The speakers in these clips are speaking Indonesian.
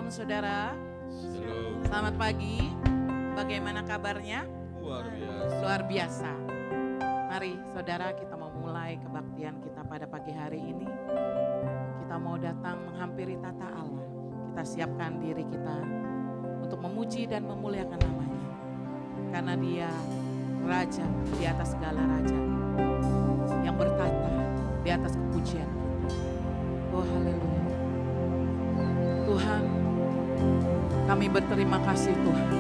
Shalom saudara, Shalom. selamat pagi. Bagaimana kabarnya? Luar biasa. Luar biasa. Mari saudara, kita mau mulai kebaktian kita pada pagi hari ini. Kita mau datang menghampiri tata Allah. Kita siapkan diri kita untuk memuji dan memuliakan namanya. Karena dia Raja di atas segala raja, yang bertata di atas kepujian kita. Oh haleluya. Tuhan, kami berterima kasih Tuhan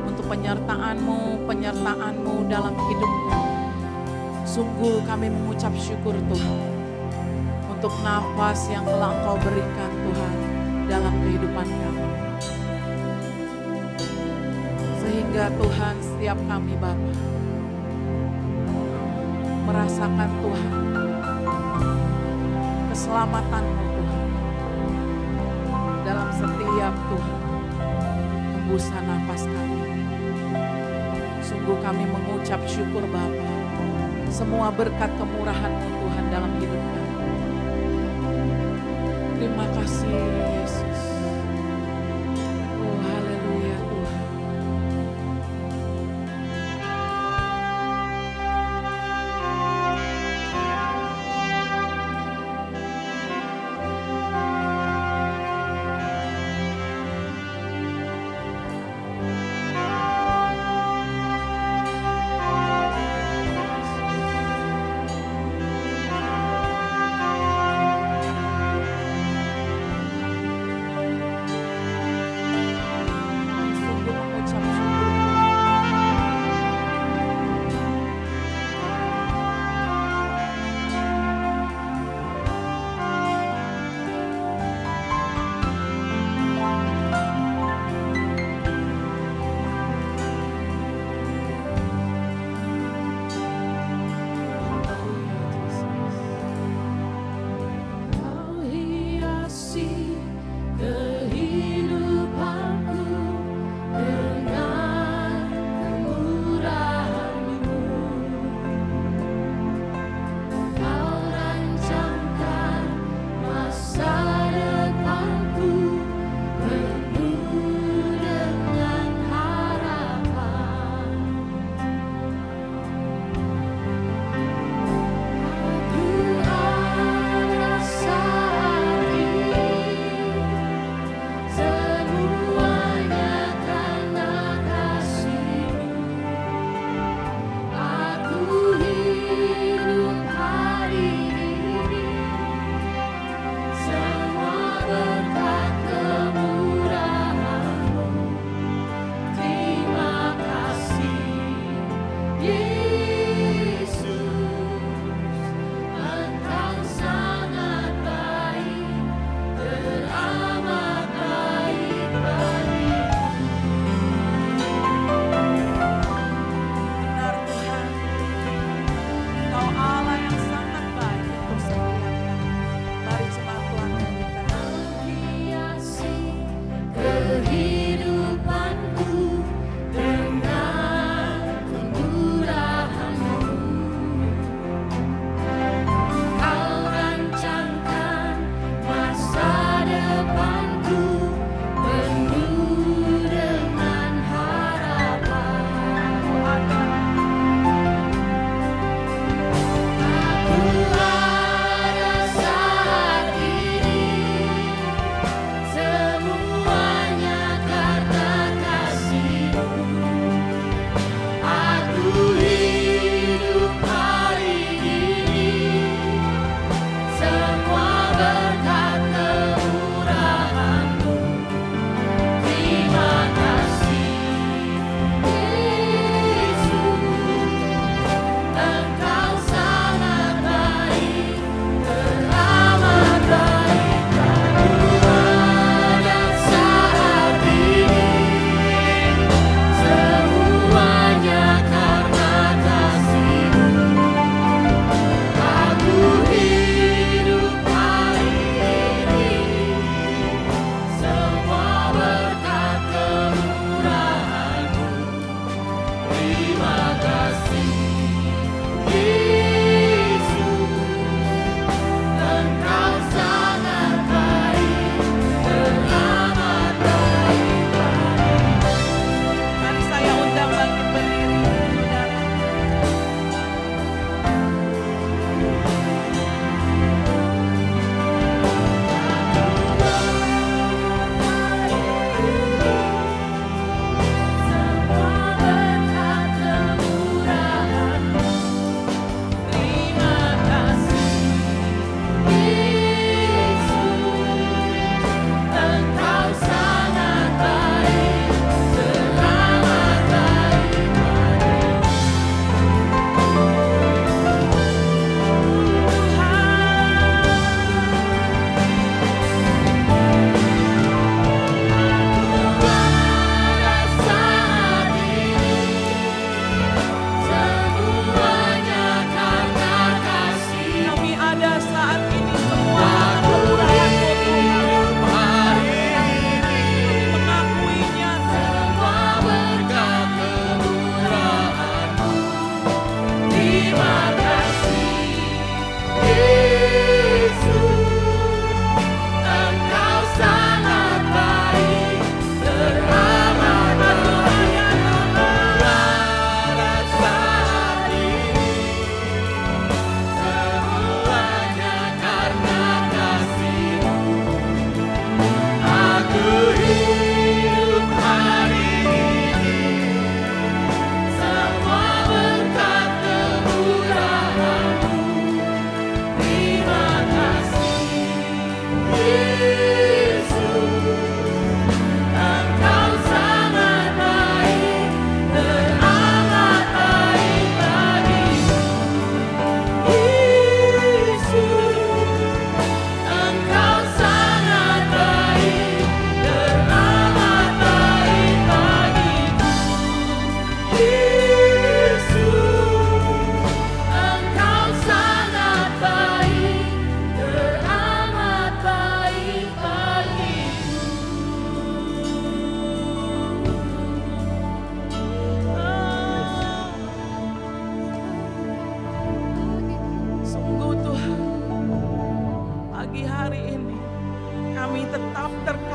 untuk penyertaan-Mu dalam hidup kami. Sungguh kami mengucap syukur Tuhan untuk nafas yang telah Engkau berikan Tuhan dalam kehidupan kami. Sehingga Tuhan setiap kami Bapa merasakan Tuhan keselamatan-Mu Tuhan dalam setiap Tuhan hembusan nafas kami. Sungguh kami mengucap syukur Bapa, semua berkat kemurahan-Mu Tuhan dalam hidup kami. Terima kasih Yesus. Oh haleluya Tuhan.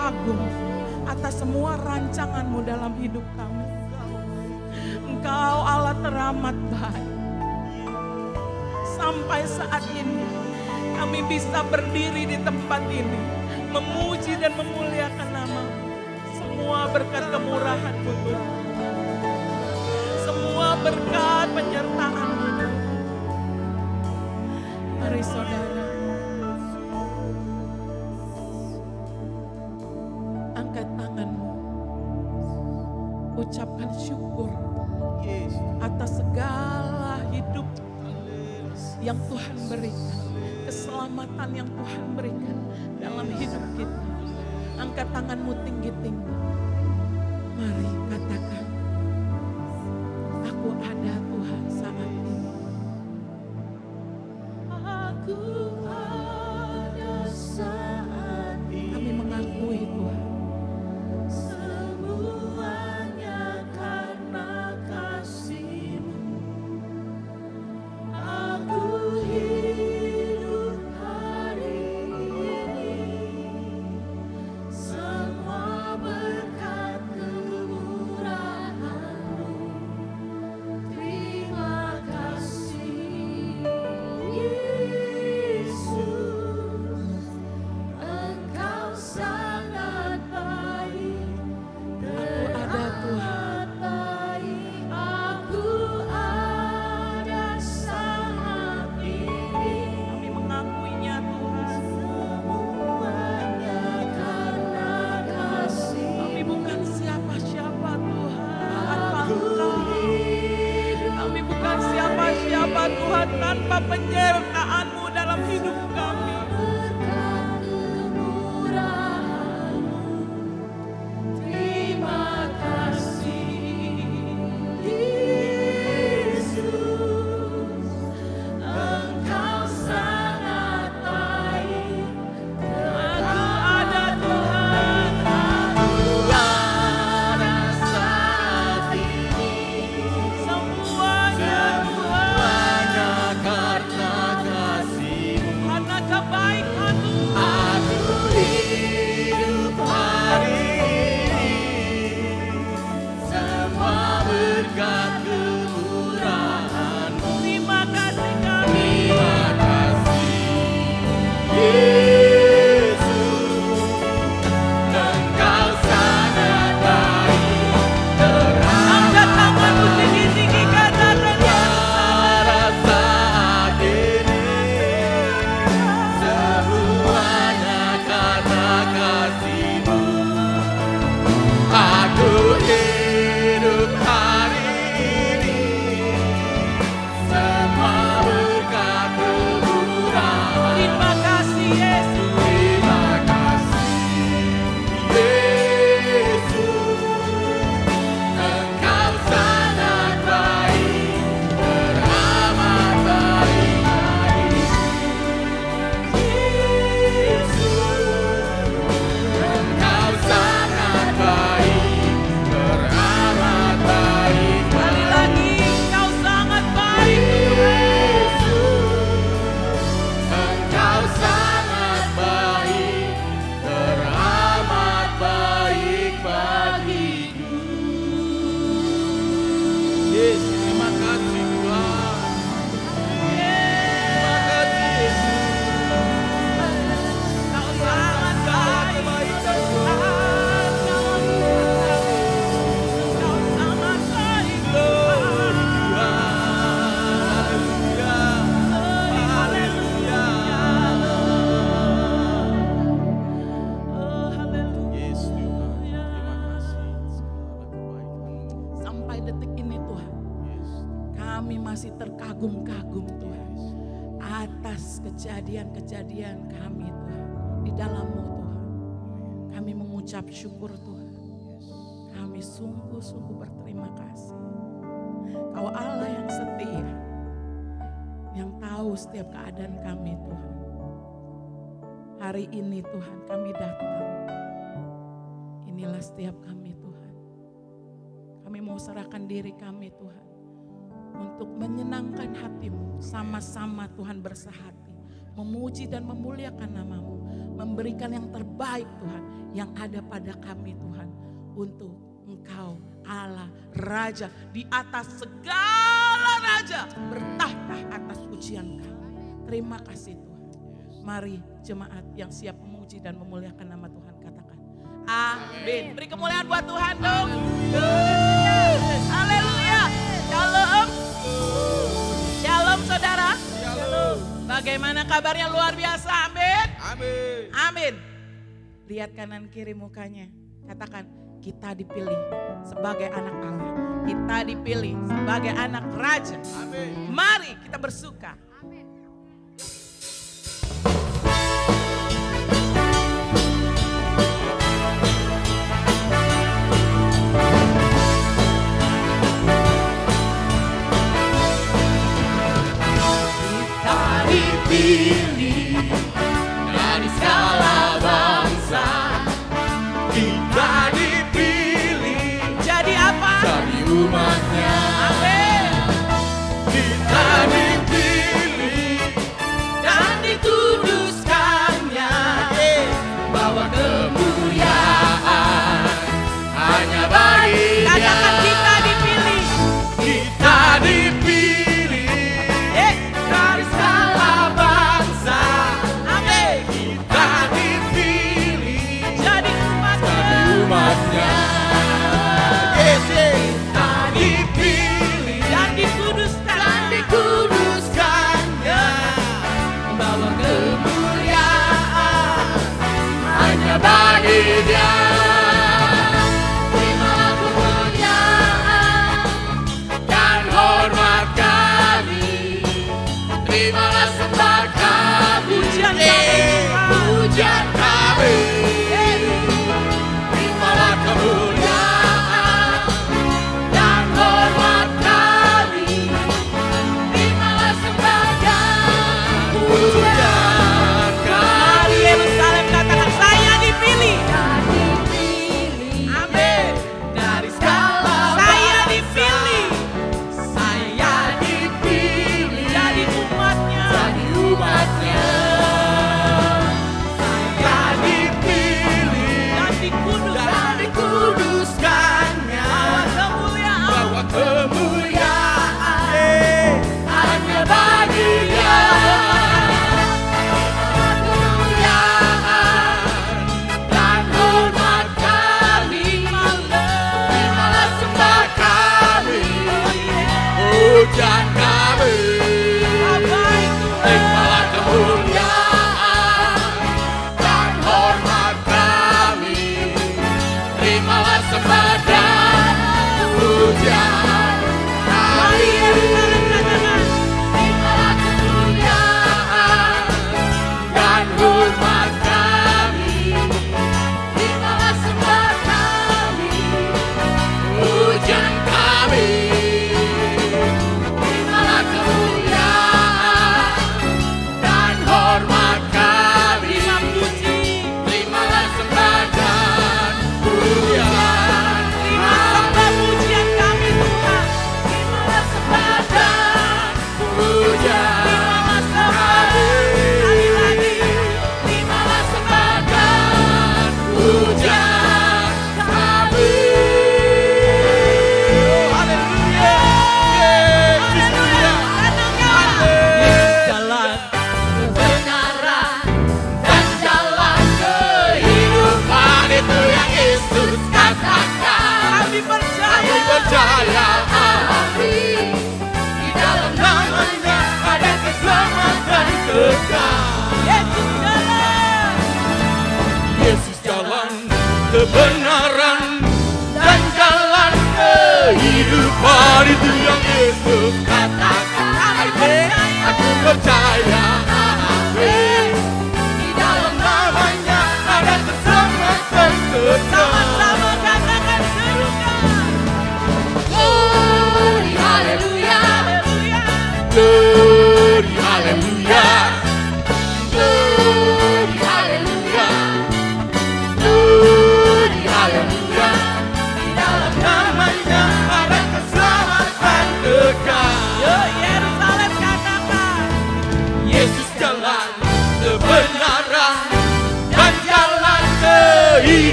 kagum atas semua rancangan-Mu dalam hidup kami. Engkau Allah teramat baik. Sampai saat ini kami bisa berdiri di tempat ini, memuji dan memuliakan nama-Mu. Semua berkat kemurahan-Mu Tuhan. Semua berkat penyertaan-Mu. Mari saudara, angkat tangan-Mu, ucapkan syukur atas segala hidup yang Tuhan berikan, keselamatan yang Tuhan berikan dalam hidup kita. Angkat tanganmu tinggi-tinggi. Mari katakan, aku ada Tuhan saat ini. Aku ada saat ini. Kami mengakui Tuhan. Semuanya karena kasih-Mu. Aku hidup hari ini. Semua berkat kemurahan-Mu. Terima kasih Yesus. Engkau sangat baik. Aku ada Tuhan. Aku ada saat ini. Kami mengakuinya Tuhan. Semuanya karena kasih. Kami bukan siapa-siapa Tuhan tanpa Engkau. Kami bukan siapa-siapa Tuhan tanpa penyertaan-Mu dalam hidup kami. Terima kasih Yesus. Engkau sangat baik. Aku ada Tuhan. Aku ada saat ini. Semuanya Tuhan. Karena kasih-Mu. Karena kebaikan-Mu. Aku hidup hari ini. Semua berkat kemurahan-Mu. Terima kasih kami. Terima kasih Yesus. Engkau sangat baik. Angkat tanganmu tinggi-tinggi, katakan pada saat ini. Semuanya karena kasih-Mu. Aku hidup hari ini. Semua berkat kemurahan. Terima kasih Yesus. Terima kasih Yesus. Engkau sangat baik. Teramat baik. Yesus. Engkau sangat baik. Teramat baik. Kali lagi, Engkau sangat baik. Yesus. Engkau sangat baik. Teramat baik bagiku. Yes, terima kasih Tuhan. Terima kasih Yesus. Engkau sangat baik. Engkau sangat baik. Haleluya. Haleluya. Yes Tuhan. Terima kasih segala kebaikan-Mu. Sampai detik ini Tuhan, Yes. kami masih terkagum-kagum Tuhan atas kejadian-kejadian kami Tuhan di dalam-Mu Tuhan. Kami mengucap syukur Tuhan. Kami sungguh-sungguh berterima kasih. Kau Allah yang setia, yang tahu setiap keadaan kami Tuhan. Hari ini Tuhan kami datang. Inilah setiap kami Tuhan. Kami mau serahkan diri kami Tuhan. Untuk menyenangkan hati-Mu. Sama-sama Tuhan bersehati. memuji dan memuliakan nama-Mu, memberikan yang terbaik Tuhan, yang ada pada kami Tuhan, untuk Engkau Allah Raja di atas segala raja, bertahta atas pujian kami. Terima kasih Tuhan. Mari jemaat yang siap memuji dan memuliakan nama Tuhan katakan amin. Beri kemuliaan buat Tuhan dong. Haleluya. Shalom. Shalom saudara. Shalom. Bagaimana kabarnya? Luar biasa. Amin. Amin. Amin. Lihat kanan kiri mukanya. Katakan, kita dipilih sebagai anak Allah. Kita dipilih sebagai anak raja. Amin. Mari kita bersuka. Kita dipilih dari segala bangsa. Kita dipilih Jadi apa? dari umatnya. Amin. Kita dipilih Dan dituduskannya bawa kemuliaan hanya bagi Dia. Katakan kita dipilih. Kita dipilih dari segala bangsa.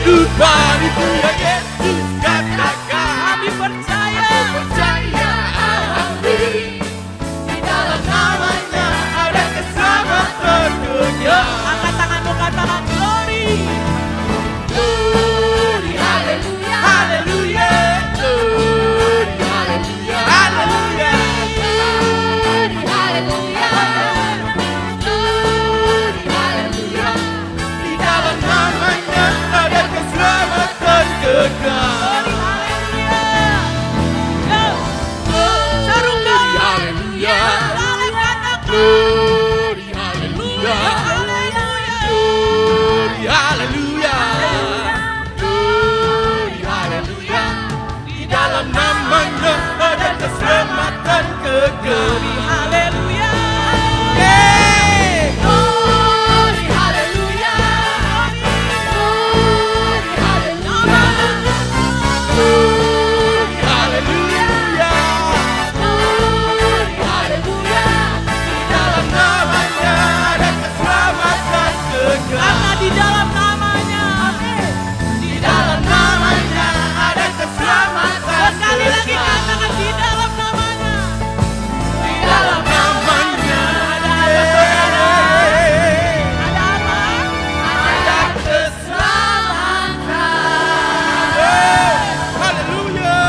kehidupan itu yang Yesus katakan. Kami percaya. Percaya alami, di dalam namanya ada keselamatan kekal. Angkat tanganmu, katakan glory. Glory, haleluya, haleluya, glory, haleluya, haleluya, glory, haleluya, glory, haleluya. Di dalam namanya ada keselamatan kekal. Glory, haleluya, glory, haleluya, glory, haleluya. Di dalam namanya ada keselamatan kekal. Haleluya. Glory, haleluya, glory, haleluya, glory, haleluya, glory, haleluya. Di dalam namanya ada keselamatan kekal. Karena di dalam namanya. Di dalam namanya ada keselamatan Sekali lagi kekal. katakan di dalam namanya. Di dalam namanya ada Ada apa? ada keselamatan. Haleluya.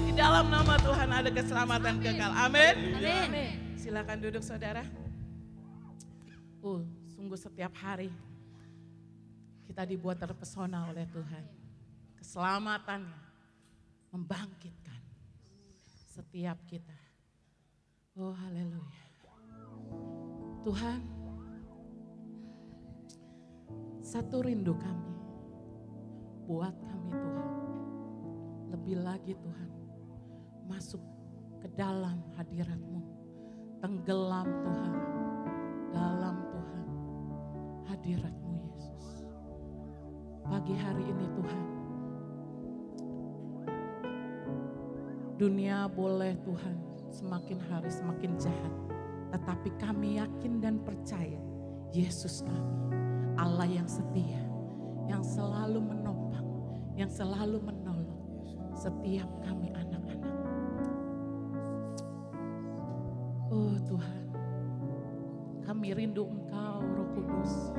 Di dalam nama Tuhan ada keselamatan kekal. Amin. Silakan duduk saudara. Sungguh setiap hari kita dibuat terpesona oleh Tuhan. Keselamatannya membangkitkan setiap kita. Oh haleluya. Tuhan, satu rindu kami buat kami Tuhan. Lebih lagi Tuhan, masuk ke dalam hadirat-Mu. Tenggelam Tuhan, dalam Tuhan, hadirat-Mu Yesus. Pagi hari ini Tuhan, dunia boleh Tuhan semakin hari semakin jahat. Tetapi kami yakin dan percaya Yesus kami, Allah yang setia, yang selalu menopang, yang selalu menolong setiap kami anak-anak. Oh Tuhan, kami rindu Engkau Roh Kudus,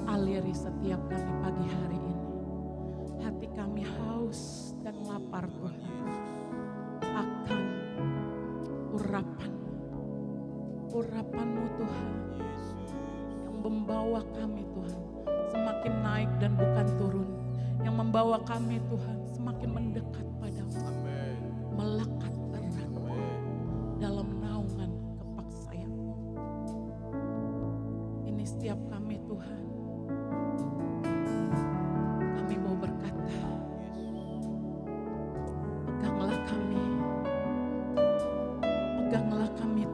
aliri setiap kami pagi hari ini. Hati kami haus dan lapar Tuhan akan urapan-Mu Tuhan, yang membawa kami Tuhan semakin naik dan bukan turun, yang membawa kami Tuhan semakin mendekat padamu, melekat erat dalam naungan kepak sayap-Mu. Ini setiap kami Tuhan, kami mau berkata, peganglah kami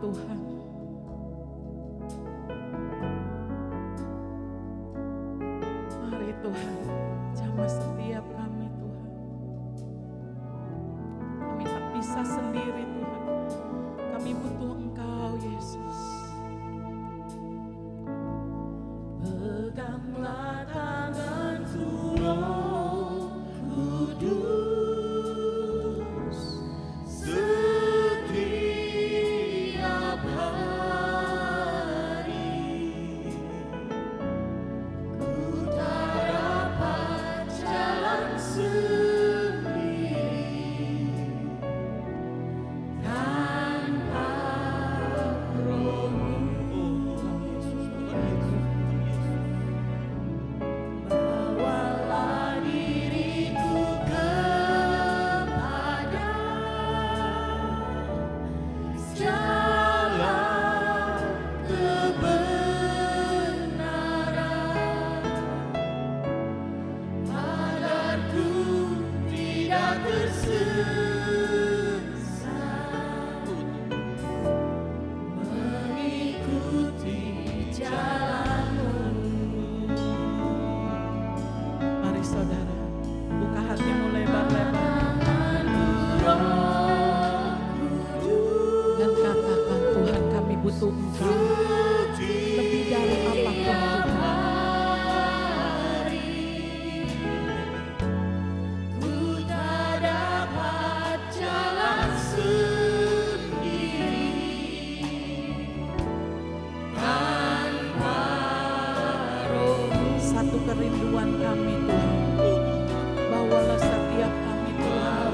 Tuhan. Mari Tuhan, jamah setiap kami Tuhan. Kami tak bisa sendiri Tuhan. Kami butuh Engkau Yesus. untuk Engkau. Lebih dari apapun Tuhan. Satu kerinduan kami Tuhan, bawalah setiap kami Tuhan.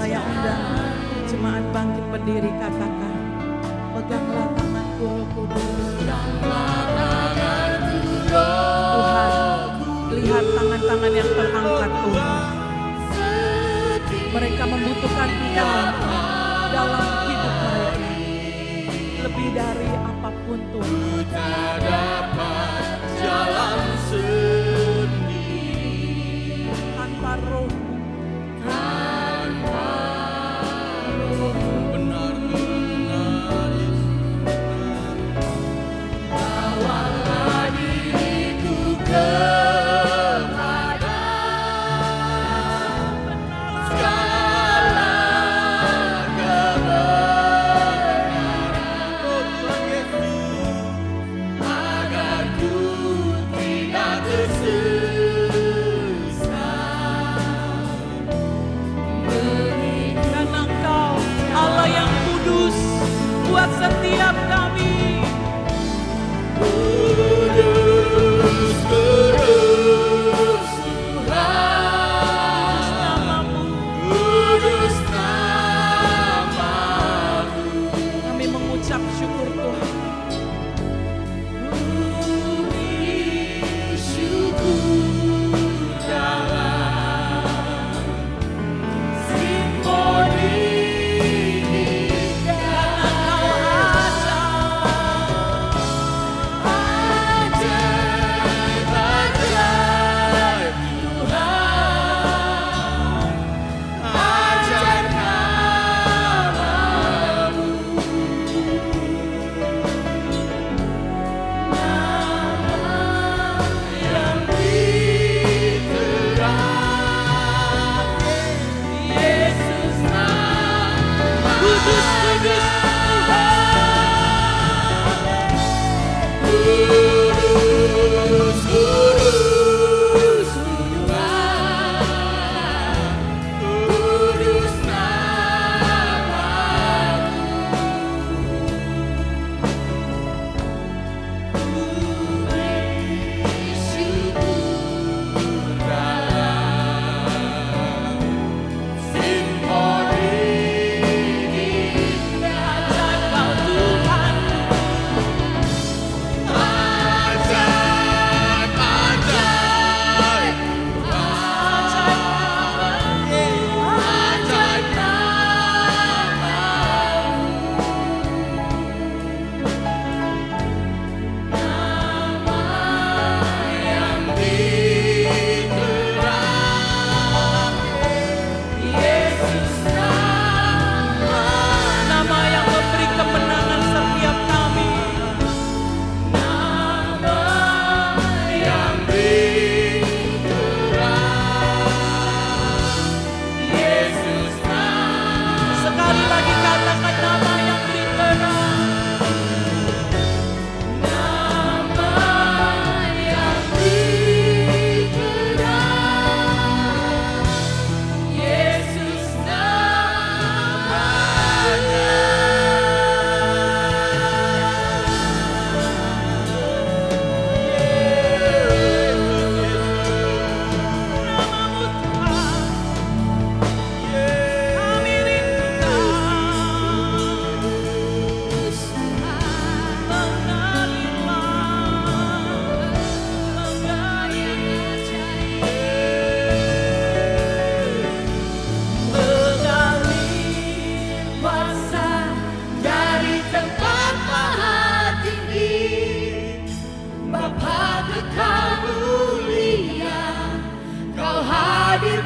Saya undang jemaat bangkit berdiri, katakan, peganglah tanganku Roh Kudus. Tuhan, lihat tangan-tangan yang terangkat Tuhan. Mereka membutuhkan Engkau dalam hidup mereka. Lebih dari apapun Tuhan.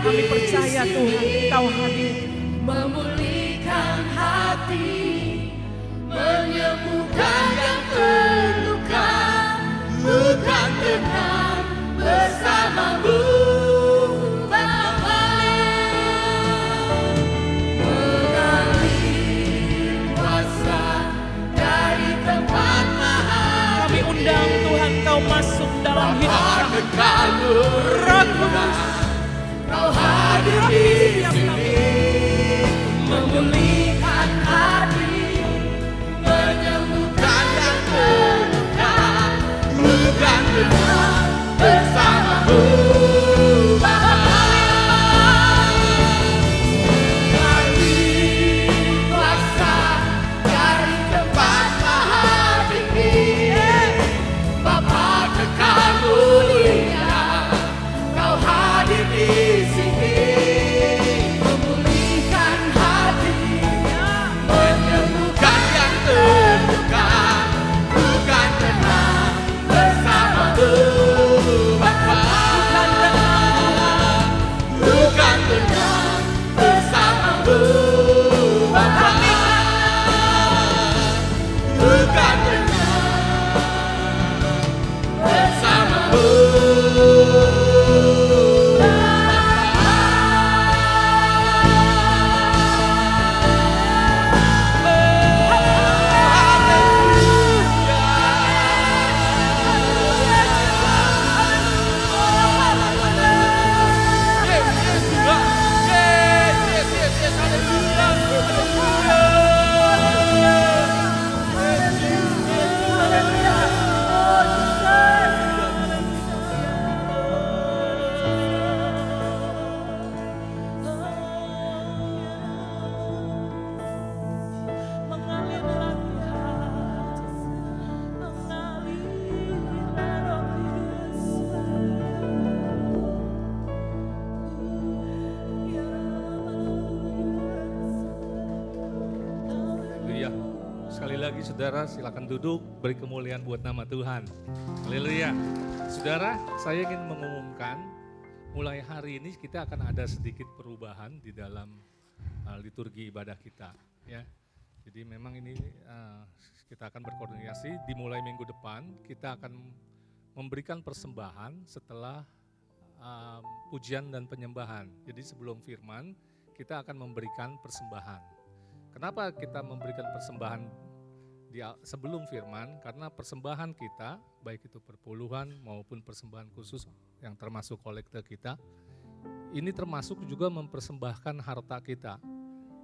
Kami percaya Tuhan, Engkau hadir. memulihkan hati, menyembuhkan yang terluka, bukan tenang bersamamu Bapa, mengalir kuasa dari tempat maha. Kami undang Tuhan, Kau masuk dalam hidup kami. Roh Kudus, Kau hadir di sini, memulihkan hati, menyembuhkan yang terluka, bukan tenang bersamamu Bapa, mengalir kuasa dari tempat maha tinggi, Bapa kekal mulia, Kau hadir di sini, memulihkan hati, menyembuhkan yang terluka, bukan tenang bersamamu Bapa, bukan tenang bersamamu Bapa, bukan tenang bersamamu. Haleluya. Sekali lagi saudara silakan duduk, beri kemuliaan buat nama Tuhan. Haleluya. Saudara, saya ingin mengumumkan mulai hari ini kita akan ada sedikit perubahan di dalam liturgi ibadah kita, ya. Jadi memang ini kita akan berkoordinasi, dimulai minggu depan kita akan memberikan persembahan setelah pujian dan penyembahan. Jadi sebelum firman kita akan memberikan persembahan. Kenapa kita memberikan persembahan sebelum firman? Karena persembahan kita, baik itu perpuluhan maupun persembahan khusus yang termasuk kolekte kita, ini termasuk juga mempersembahkan harta kita.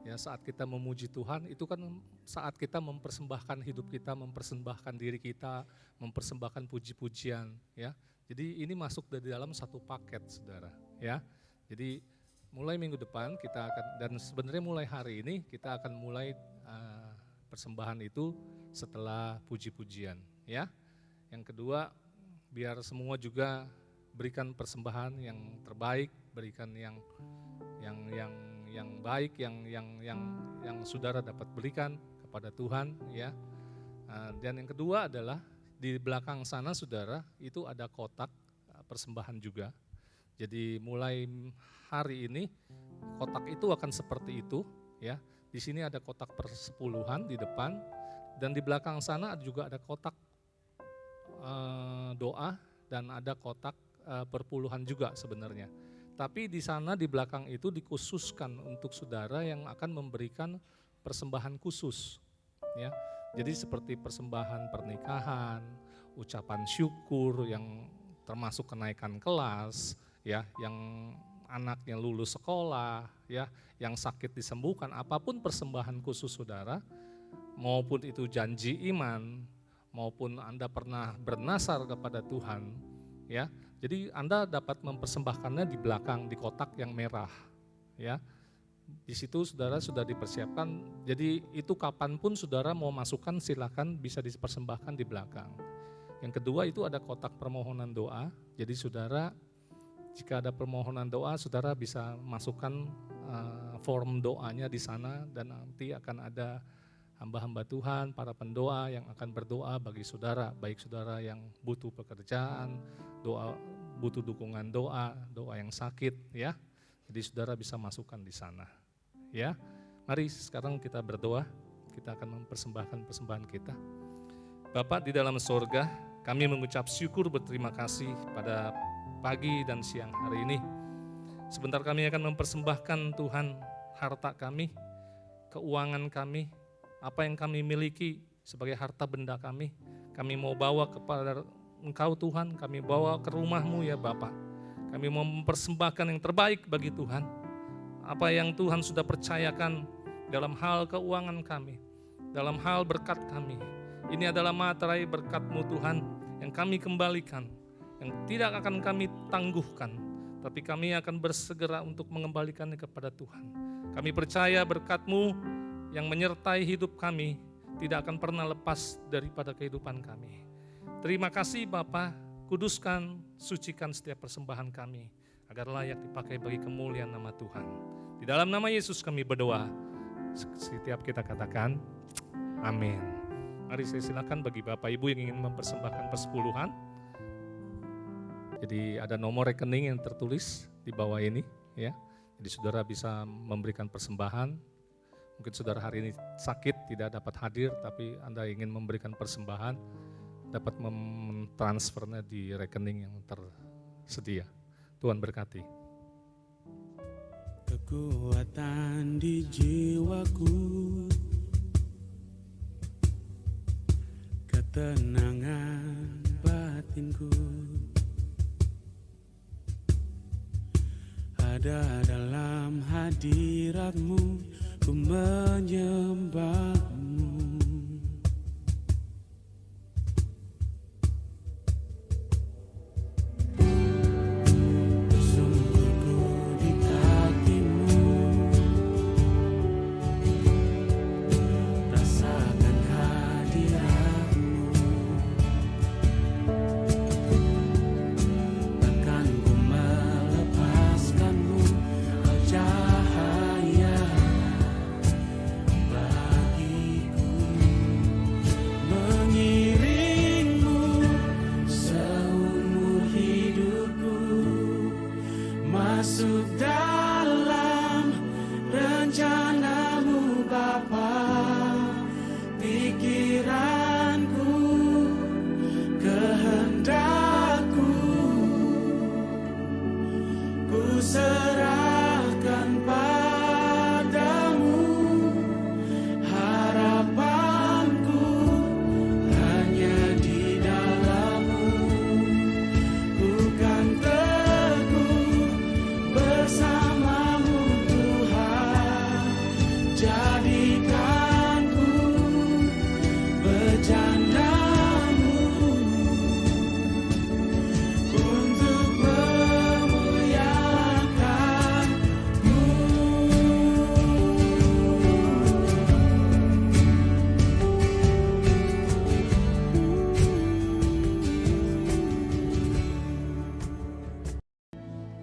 Ya, saat kita memuji Tuhan, itu kan saat kita mempersembahkan hidup kita, mempersembahkan diri kita, mempersembahkan puji-pujian. Ya, jadi ini masuk dari dalam satu paket, saudara. Ya, jadi mulai minggu depan kita akan, dan sebenarnya mulai hari ini kita akan mulai persembahan itu setelah puji-pujian, ya. Yang kedua, biar semua juga berikan persembahan yang terbaik, berikan yang baik, yang saudara dapat berikan kepada Tuhan, ya. Dan yang kedua adalah di belakang sana, saudara, itu ada kotak persembahan juga. Jadi mulai hari ini kotak itu akan seperti itu, ya. Di sini ada kotak persepuluhan di depan, dan di belakang sana juga ada kotak doa dan ada kotak perpuluhan juga sebenarnya. Tapi di sana di belakang itu dikhususkan untuk saudara yang akan memberikan persembahan khusus, ya. Jadi seperti persembahan pernikahan, ucapan syukur yang termasuk kenaikan kelas, ya, yang anaknya lulus sekolah, ya, yang sakit disembuhkan, apapun persembahan khusus saudara, maupun itu janji iman, maupun Anda pernah bernasar kepada Tuhan, ya. Jadi Anda dapat mempersembahkannya di belakang, di kotak yang merah, ya. Di situ saudara sudah dipersiapkan, jadi itu kapanpun saudara mau masukkan silakan bisa dipersembahkan di belakang. Yang kedua itu ada kotak permohonan doa, jadi saudara jika ada permohonan doa, saudara bisa masukkan form doanya di sana, dan nanti akan ada hamba-hamba Tuhan, para pendoa yang akan berdoa bagi saudara, baik saudara yang butuh pekerjaan, butuh dukungan doa, doa yang sakit, ya. Jadi saudara bisa masukkan di sana. Ya, mari sekarang kita berdoa. Kita akan mempersembahkan persembahan kita. Bapa di dalam sorga, kami mengucap syukur berterima kasih pada pagi dan siang hari ini. Sebentar kami akan mempersembahkan Tuhan harta kami, keuangan kami, apa yang kami miliki sebagai harta benda kami. Kami mau bawa kepada Engkau Tuhan, kami bawa ke rumah-Mu ya Bapa. Kami mau mempersembahkan yang terbaik bagi Tuhan. Apa yang Tuhan sudah percayakan dalam hal keuangan kami, dalam hal berkat kami. Ini adalah materai berkat-Mu Tuhan yang kami kembalikan, yang tidak akan kami tangguhkan, tapi kami akan bersegera untuk mengembalikannya kepada Tuhan. Kami percaya berkat-Mu yang menyertai hidup kami tidak akan pernah lepas daripada kehidupan kami. Terima kasih Bapa, kuduskan, sucikan setiap persembahan kami, agar layak dipakai bagi kemuliaan nama Tuhan. Di dalam nama Yesus kami berdoa, setiap kita katakan, amin. Mari saya silakan bagi Bapak Ibu yang ingin mempersembahkan persepuluhan. Jadi ada nomor rekening yang tertulis di bawah ini, ya. Jadi saudara bisa memberikan persembahan. Mungkin saudara hari ini sakit, tidak dapat hadir, tapi Anda ingin memberikan persembahan, dapat mentransfernya di rekening yang tersedia. Tuhan berkati. Kekuatan di jiwaku, ketenangan batinku, ada dalam hadirat-Mu, ku menyembah-Mu.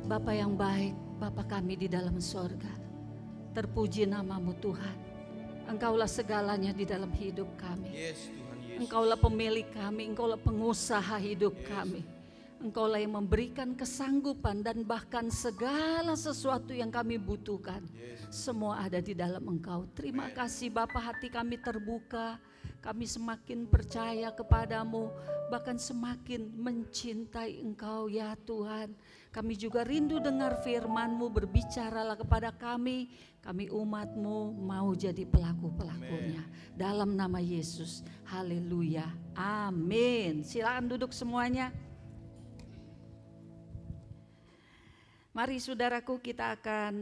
Bapa yang baik, Bapa kami di dalam sorga, terpuji nama-Mu Tuhan. Engkaulah segalanya di dalam hidup kami. Engkaulah pemilik kami, Engkaulah pengusaha hidup kami. Engkaulah yang memberikan kesanggupan dan bahkan segala sesuatu yang kami butuhkan. Semua ada di dalam Engkau. Terima kasih Bapa, hati kami terbuka. Kami semakin percaya kepadamu, bahkan semakin mencintai Engkau ya Tuhan. Kami juga rindu dengar firman-Mu, berbicaralah kepada kami. Kami umat-Mu mau jadi pelaku-pelakunya. Dalam nama Yesus, haleluya, amin. Silakan duduk semuanya. Mari saudaraku, kita akan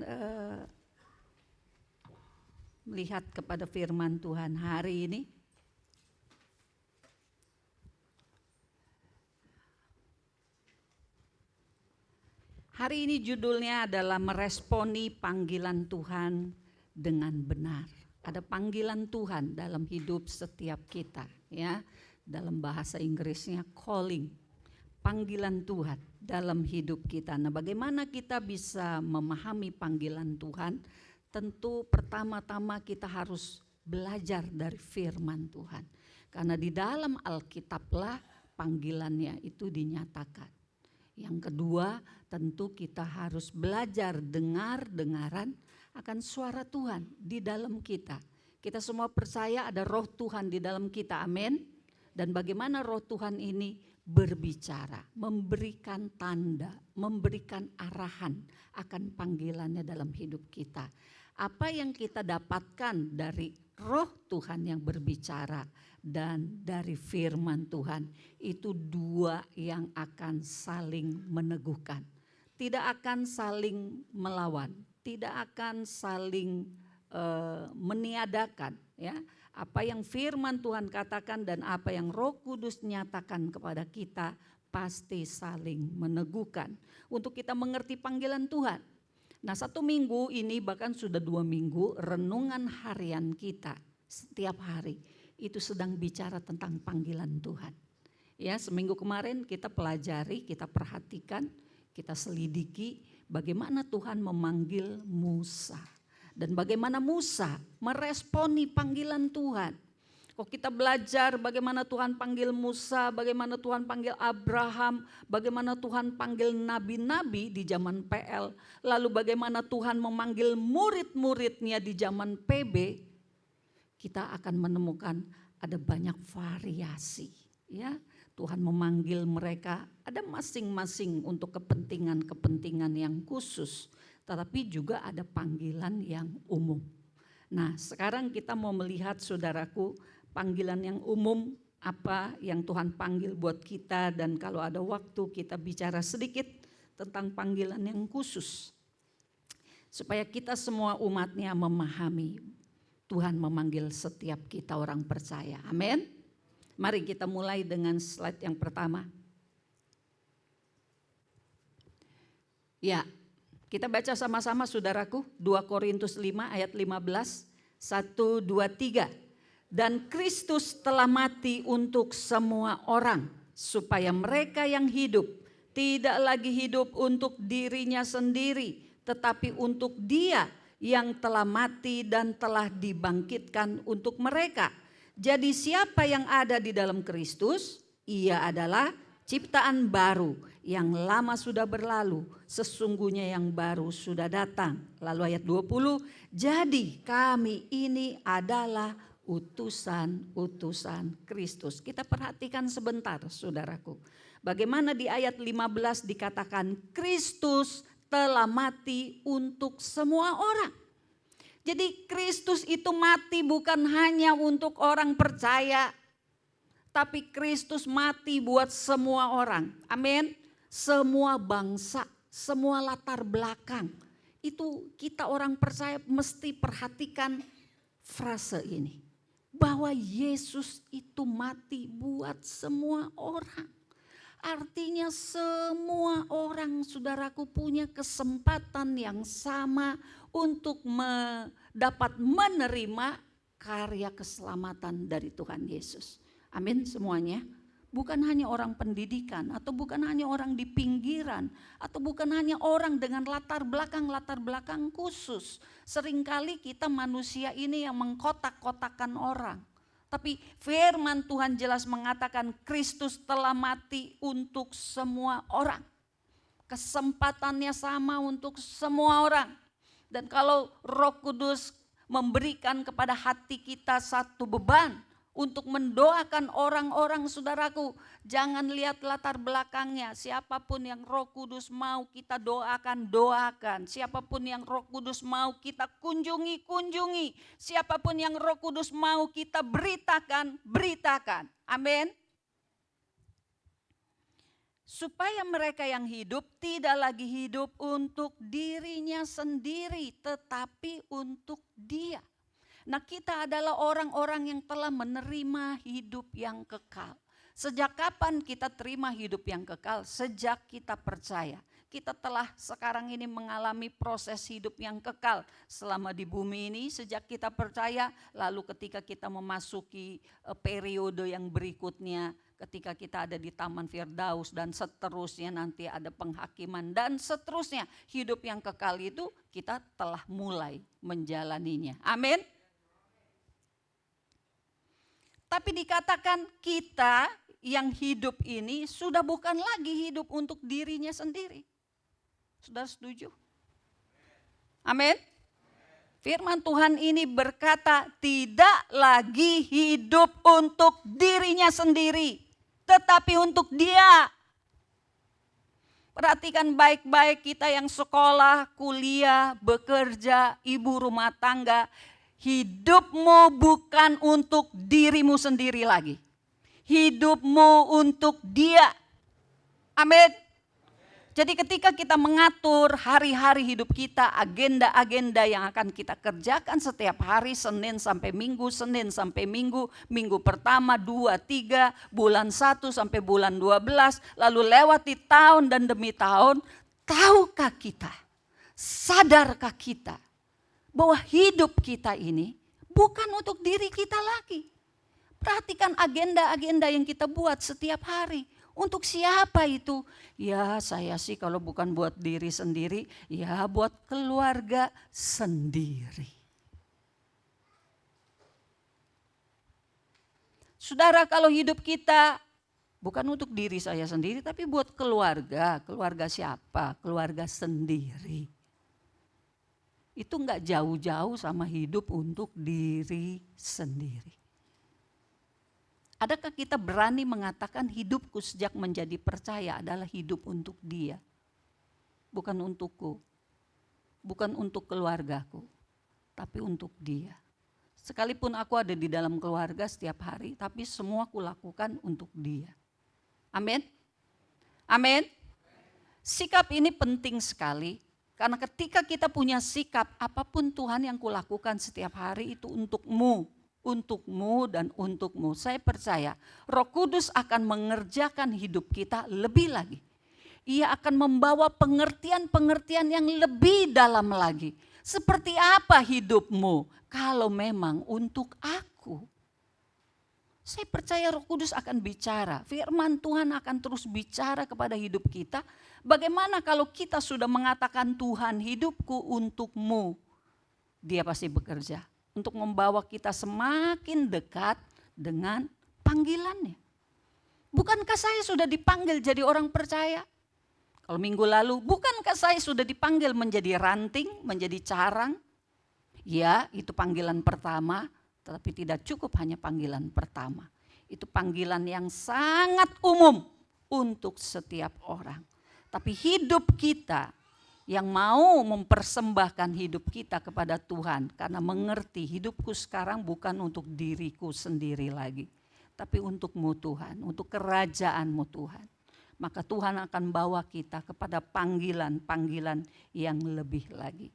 melihat kepada firman Tuhan hari ini. Hari ini judulnya adalah meresponi panggilan Tuhan dengan benar. Ada panggilan Tuhan dalam hidup setiap kita, ya. Dalam bahasa Inggrisnya calling. Panggilan Tuhan dalam hidup kita. Nah, bagaimana kita bisa memahami panggilan Tuhan? Tentu pertama-tama kita harus belajar dari firman Tuhan. Karena di dalam Alkitablah panggilannya itu dinyatakan. Yang kedua, tentu kita harus belajar dengar-dengaran akan suara Tuhan di dalam kita. Kita semua percaya ada roh Tuhan di dalam kita, amin. Dan bagaimana roh Tuhan ini berbicara, memberikan tanda, memberikan arahan akan panggilannya dalam hidup kita. Apa yang kita dapatkan dari roh Tuhan yang berbicara dan dari firman Tuhan, itu dua yang akan saling meneguhkan. Tidak akan saling melawan, tidak akan saling meniadakan, ya. Apa yang firman Tuhan katakan dan apa yang Roh Kudus nyatakan kepada kita pasti saling meneguhkan untuk kita mengerti panggilan Tuhan. Nah, 1 minggu ini bahkan sudah 2 minggu renungan harian kita setiap hari itu sedang bicara tentang panggilan Tuhan. Ya, seminggu kemarin kita pelajari, kita perhatikan, kita selidiki bagaimana Tuhan memanggil Musa. Dan bagaimana Musa meresponi panggilan Tuhan. Kok kita belajar bagaimana Tuhan panggil Musa, bagaimana Tuhan panggil Abraham, bagaimana Tuhan panggil nabi-nabi di zaman PL, lalu bagaimana Tuhan memanggil murid-muridnya di zaman PB, kita akan menemukan ada banyak variasi. Ya, Tuhan memanggil mereka ada masing-masing untuk kepentingan-kepentingan yang khusus. Tetapi juga ada panggilan yang umum. Nah, sekarang kita mau melihat saudaraku panggilan yang umum apa yang Tuhan panggil buat kita, dan kalau ada waktu kita bicara sedikit tentang panggilan yang khusus. Supaya kita semua umatnya memahami Tuhan memanggil setiap kita orang percaya. Amin. Mari kita mulai dengan slide yang pertama. Ya. Kita baca sama-sama saudaraku, 2 Korintus 5 ayat 15, 1, 2, 3. Dan Kristus telah mati untuk semua orang, supaya mereka yang hidup tidak lagi hidup untuk dirinya sendiri, tetapi untuk Dia yang telah mati dan telah dibangkitkan untuk mereka. Jadi siapa yang ada di dalam Kristus, ia adalah ciptaan baru, yang lama sudah berlalu, sesungguhnya yang baru sudah datang. Lalu ayat 20, jadi kami ini adalah utusan-utusan Kristus. Kita perhatikan sebentar saudaraku. Bagaimana di ayat 15 dikatakan Kristus telah mati untuk semua orang. Jadi Kristus itu mati bukan hanya untuk orang percaya, tapi Kristus mati buat semua orang. Amin. Semua bangsa, semua latar belakang. Itu kita orang percaya mesti perhatikan frase ini. Bahwa Yesus itu mati buat semua orang. Artinya semua orang saudaraku punya kesempatan yang sama untuk dapat menerima karya keselamatan dari Tuhan Yesus. Amin semuanya. Bukan hanya orang pendidikan, atau bukan hanya orang di pinggiran, atau bukan hanya orang dengan latar belakang khusus. Seringkali kita manusia ini yang mengkotak-kotakan orang. Tapi firman Tuhan jelas mengatakan Kristus telah mati untuk semua orang. Kesempatannya sama untuk semua orang. Dan kalau Roh Kudus memberikan kepada hati kita satu beban untuk mendoakan orang-orang saudaraku, jangan lihat latar belakangnya. Siapapun yang Roh Kudus mau kita doakan, doakan. Siapapun yang Roh Kudus mau kita kunjungi, kunjungi. Siapapun yang Roh Kudus mau kita beritakan, beritakan. Amin. Supaya mereka yang hidup tidak lagi hidup untuk dirinya sendiri, tetapi untuk Dia. Nah, kita adalah orang-orang yang telah menerima hidup yang kekal. Sejak kapan kita terima hidup yang kekal? Sejak kita percaya. Kita telah sekarang ini mengalami proses hidup yang kekal selama di bumi ini. Sejak kita percaya, lalu ketika kita memasuki periode yang berikutnya, ketika kita ada di Taman Firdaus dan seterusnya, nanti ada penghakiman dan seterusnya. Hidup yang kekal itu kita telah mulai menjalaninya. Amin. Tapi dikatakan kita yang hidup ini sudah bukan lagi hidup untuk dirinya sendiri. Sudah setuju? Amin. Firman Tuhan ini berkata tidak lagi hidup untuk dirinya sendiri, tetapi untuk Dia. Perhatikan baik-baik kita yang sekolah, kuliah, bekerja, ibu rumah tangga. Hidupmu bukan untuk dirimu sendiri lagi. Hidupmu untuk Dia. Amin. Jadi ketika kita mengatur hari-hari hidup kita, agenda-agenda yang akan kita kerjakan setiap hari, Senin sampai Minggu, Minggu pertama, 2, 3, bulan 1 sampai bulan 12, lalu lewati tahun dan demi tahun, tahukah kita, sadarkah kita bahwa hidup kita ini bukan untuk diri kita lagi. Perhatikan agenda-agenda yang kita buat setiap hari. Untuk siapa itu? Ya saya sih kalau bukan buat diri sendiri, ya buat keluarga sendiri. Saudara, kalau hidup kita bukan untuk diri saya sendiri, tapi buat keluarga. Keluarga siapa? Keluarga sendiri. Itu enggak jauh-jauh sama hidup untuk diri sendiri. Adakah kita berani mengatakan hidupku sejak menjadi percaya adalah hidup untuk Dia? Bukan untukku, bukan untuk keluargaku, tapi untuk Dia. Sekalipun aku ada di dalam keluarga setiap hari, tapi semua aku lakukan untuk Dia. Amin. Amin. Sikap ini penting sekali, karena ketika kita punya sikap, apapun Tuhan yang kulakukan setiap hari itu untukmu dan untukmu. Saya percaya Roh Kudus akan mengerjakan hidup kita lebih lagi. Ia akan membawa pengertian-pengertian yang lebih dalam lagi. Seperti apa hidupmu kalau memang untuk aku? Saya percaya Roh Kudus akan bicara. Firman Tuhan akan terus bicara kepada hidup kita. Bagaimana kalau kita sudah mengatakan Tuhan hidupku untukmu? Dia pasti bekerja untuk membawa kita semakin dekat dengan panggilannya. Bukankah saya sudah dipanggil jadi orang percaya? Kalau minggu lalu, bukankah saya sudah dipanggil menjadi ranting, menjadi carang? Ya, itu panggilan pertama, tetapi tidak cukup hanya panggilan pertama. Itu panggilan yang sangat umum untuk setiap orang. Tapi hidup kita yang mau mempersembahkan hidup kita kepada Tuhan karena mengerti hidupku sekarang bukan untuk diriku sendiri lagi, tapi untukmu Tuhan, untuk kerajaanmu Tuhan. Maka Tuhan akan bawa kita kepada panggilan-panggilan yang lebih lagi.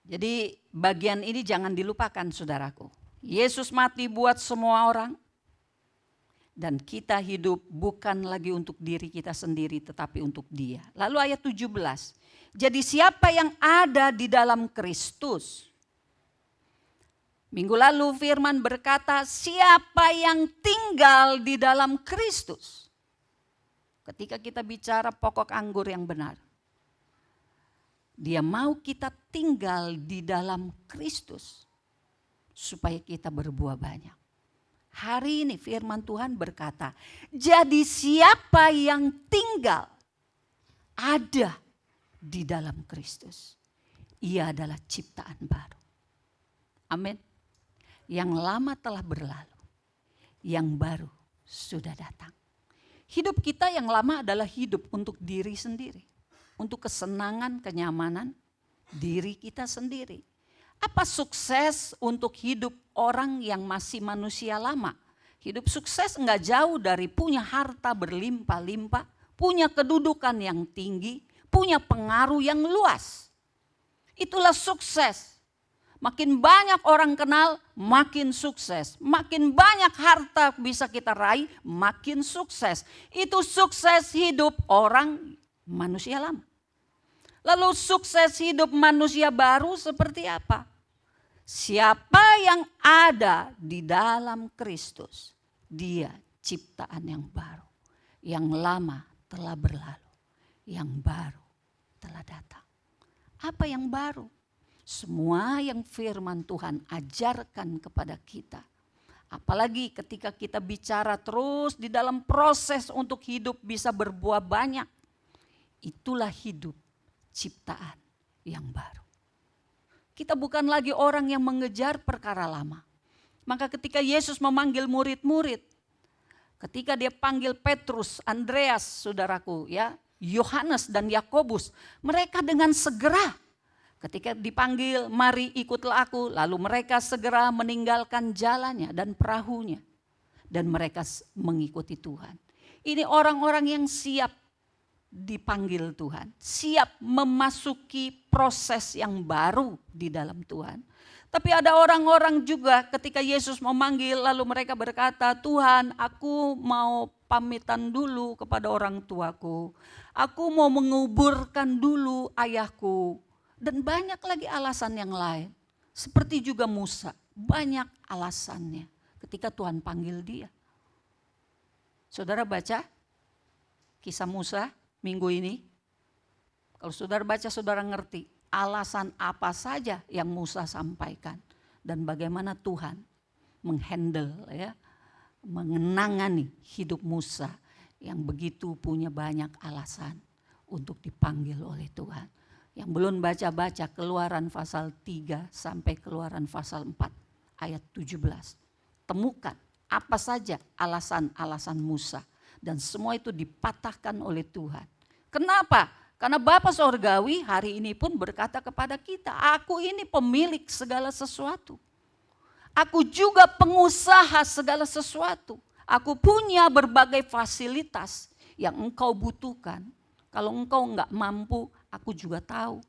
Jadi bagian ini jangan dilupakan saudaraku. Yesus mati buat semua orang. Dan kita hidup bukan lagi untuk diri kita sendiri tetapi untuk Dia. Lalu ayat 17. Jadi siapa yang ada di dalam Kristus? Minggu lalu firman berkata siapa yang tinggal di dalam Kristus. Ketika kita bicara pokok anggur yang benar. Dia mau kita tinggal di dalam Kristus. Supaya kita berbuah banyak. Hari ini firman Tuhan berkata, jadi siapa yang tinggal ada di dalam Kristus, ia adalah ciptaan baru. Amin. Yang lama telah berlalu, yang baru sudah datang. Hidup kita yang lama adalah hidup untuk diri sendiri, untuk kesenangan, kenyamanan diri kita sendiri. Apa sukses untuk hidup orang yang masih manusia lama? Hidup sukses enggak jauh dari punya harta berlimpah-limpah, punya kedudukan yang tinggi, punya pengaruh yang luas. Itulah sukses. Makin banyak orang kenal, makin sukses. Makin banyak harta bisa kita raih, makin sukses. Itu sukses hidup orang manusia lama. Lalu sukses hidup manusia baru seperti apa? Siapa yang ada di dalam Kristus, dia ciptaan yang baru. Yang lama telah berlalu, yang baru telah datang. Apa yang baru? Semua yang firman Tuhan ajarkan kepada kita Apalagi ketika kita bicara terus di dalam proses untuk hidup bisa berbuah banyak. Itulah hidup ciptaan yang baru. Kita bukan lagi orang yang mengejar perkara lama. Maka ketika Yesus memanggil murid-murid, ketika dia panggil Petrus, Andreas, saudaraku ya, Yohanes dan Yakobus, mereka dengan segera ketika dipanggil, mari ikutlah aku, lalu mereka segera meninggalkan jalannya dan perahunya dan mereka mengikuti Tuhan. Ini orang-orang yang siap dipanggil Tuhan, siap memasuki proses yang baru di dalam Tuhan. Tapi ada orang-orang juga ketika Yesus memanggil lalu mereka berkata, Tuhan, aku mau pamitan dulu kepada orang tuaku. Aku mau menguburkan dulu ayahku. Dan banyak lagi alasan yang lain. Seperti juga Musa, banyak alasannya ketika Tuhan panggil dia. Saudara baca kisah Musa minggu ini. Kalau saudara baca, saudara ngerti alasan apa saja yang Musa sampaikan dan bagaimana Tuhan menghandle ya, mengenangani hidup Musa yang begitu punya banyak alasan untuk dipanggil oleh Tuhan. Yang belum baca-baca Keluaran pasal 3 sampai Keluaran pasal 4 ayat 17. Temukan apa saja alasan-alasan Musa dan semua itu dipatahkan oleh Tuhan. Kenapa? Karena Bapa Sorgawi hari ini pun berkata kepada kita, aku ini pemilik segala sesuatu. Aku juga pengusaha segala sesuatu. Aku punya berbagai fasilitas yang engkau butuhkan. Kalau engkau enggak mampu, aku juga tahu.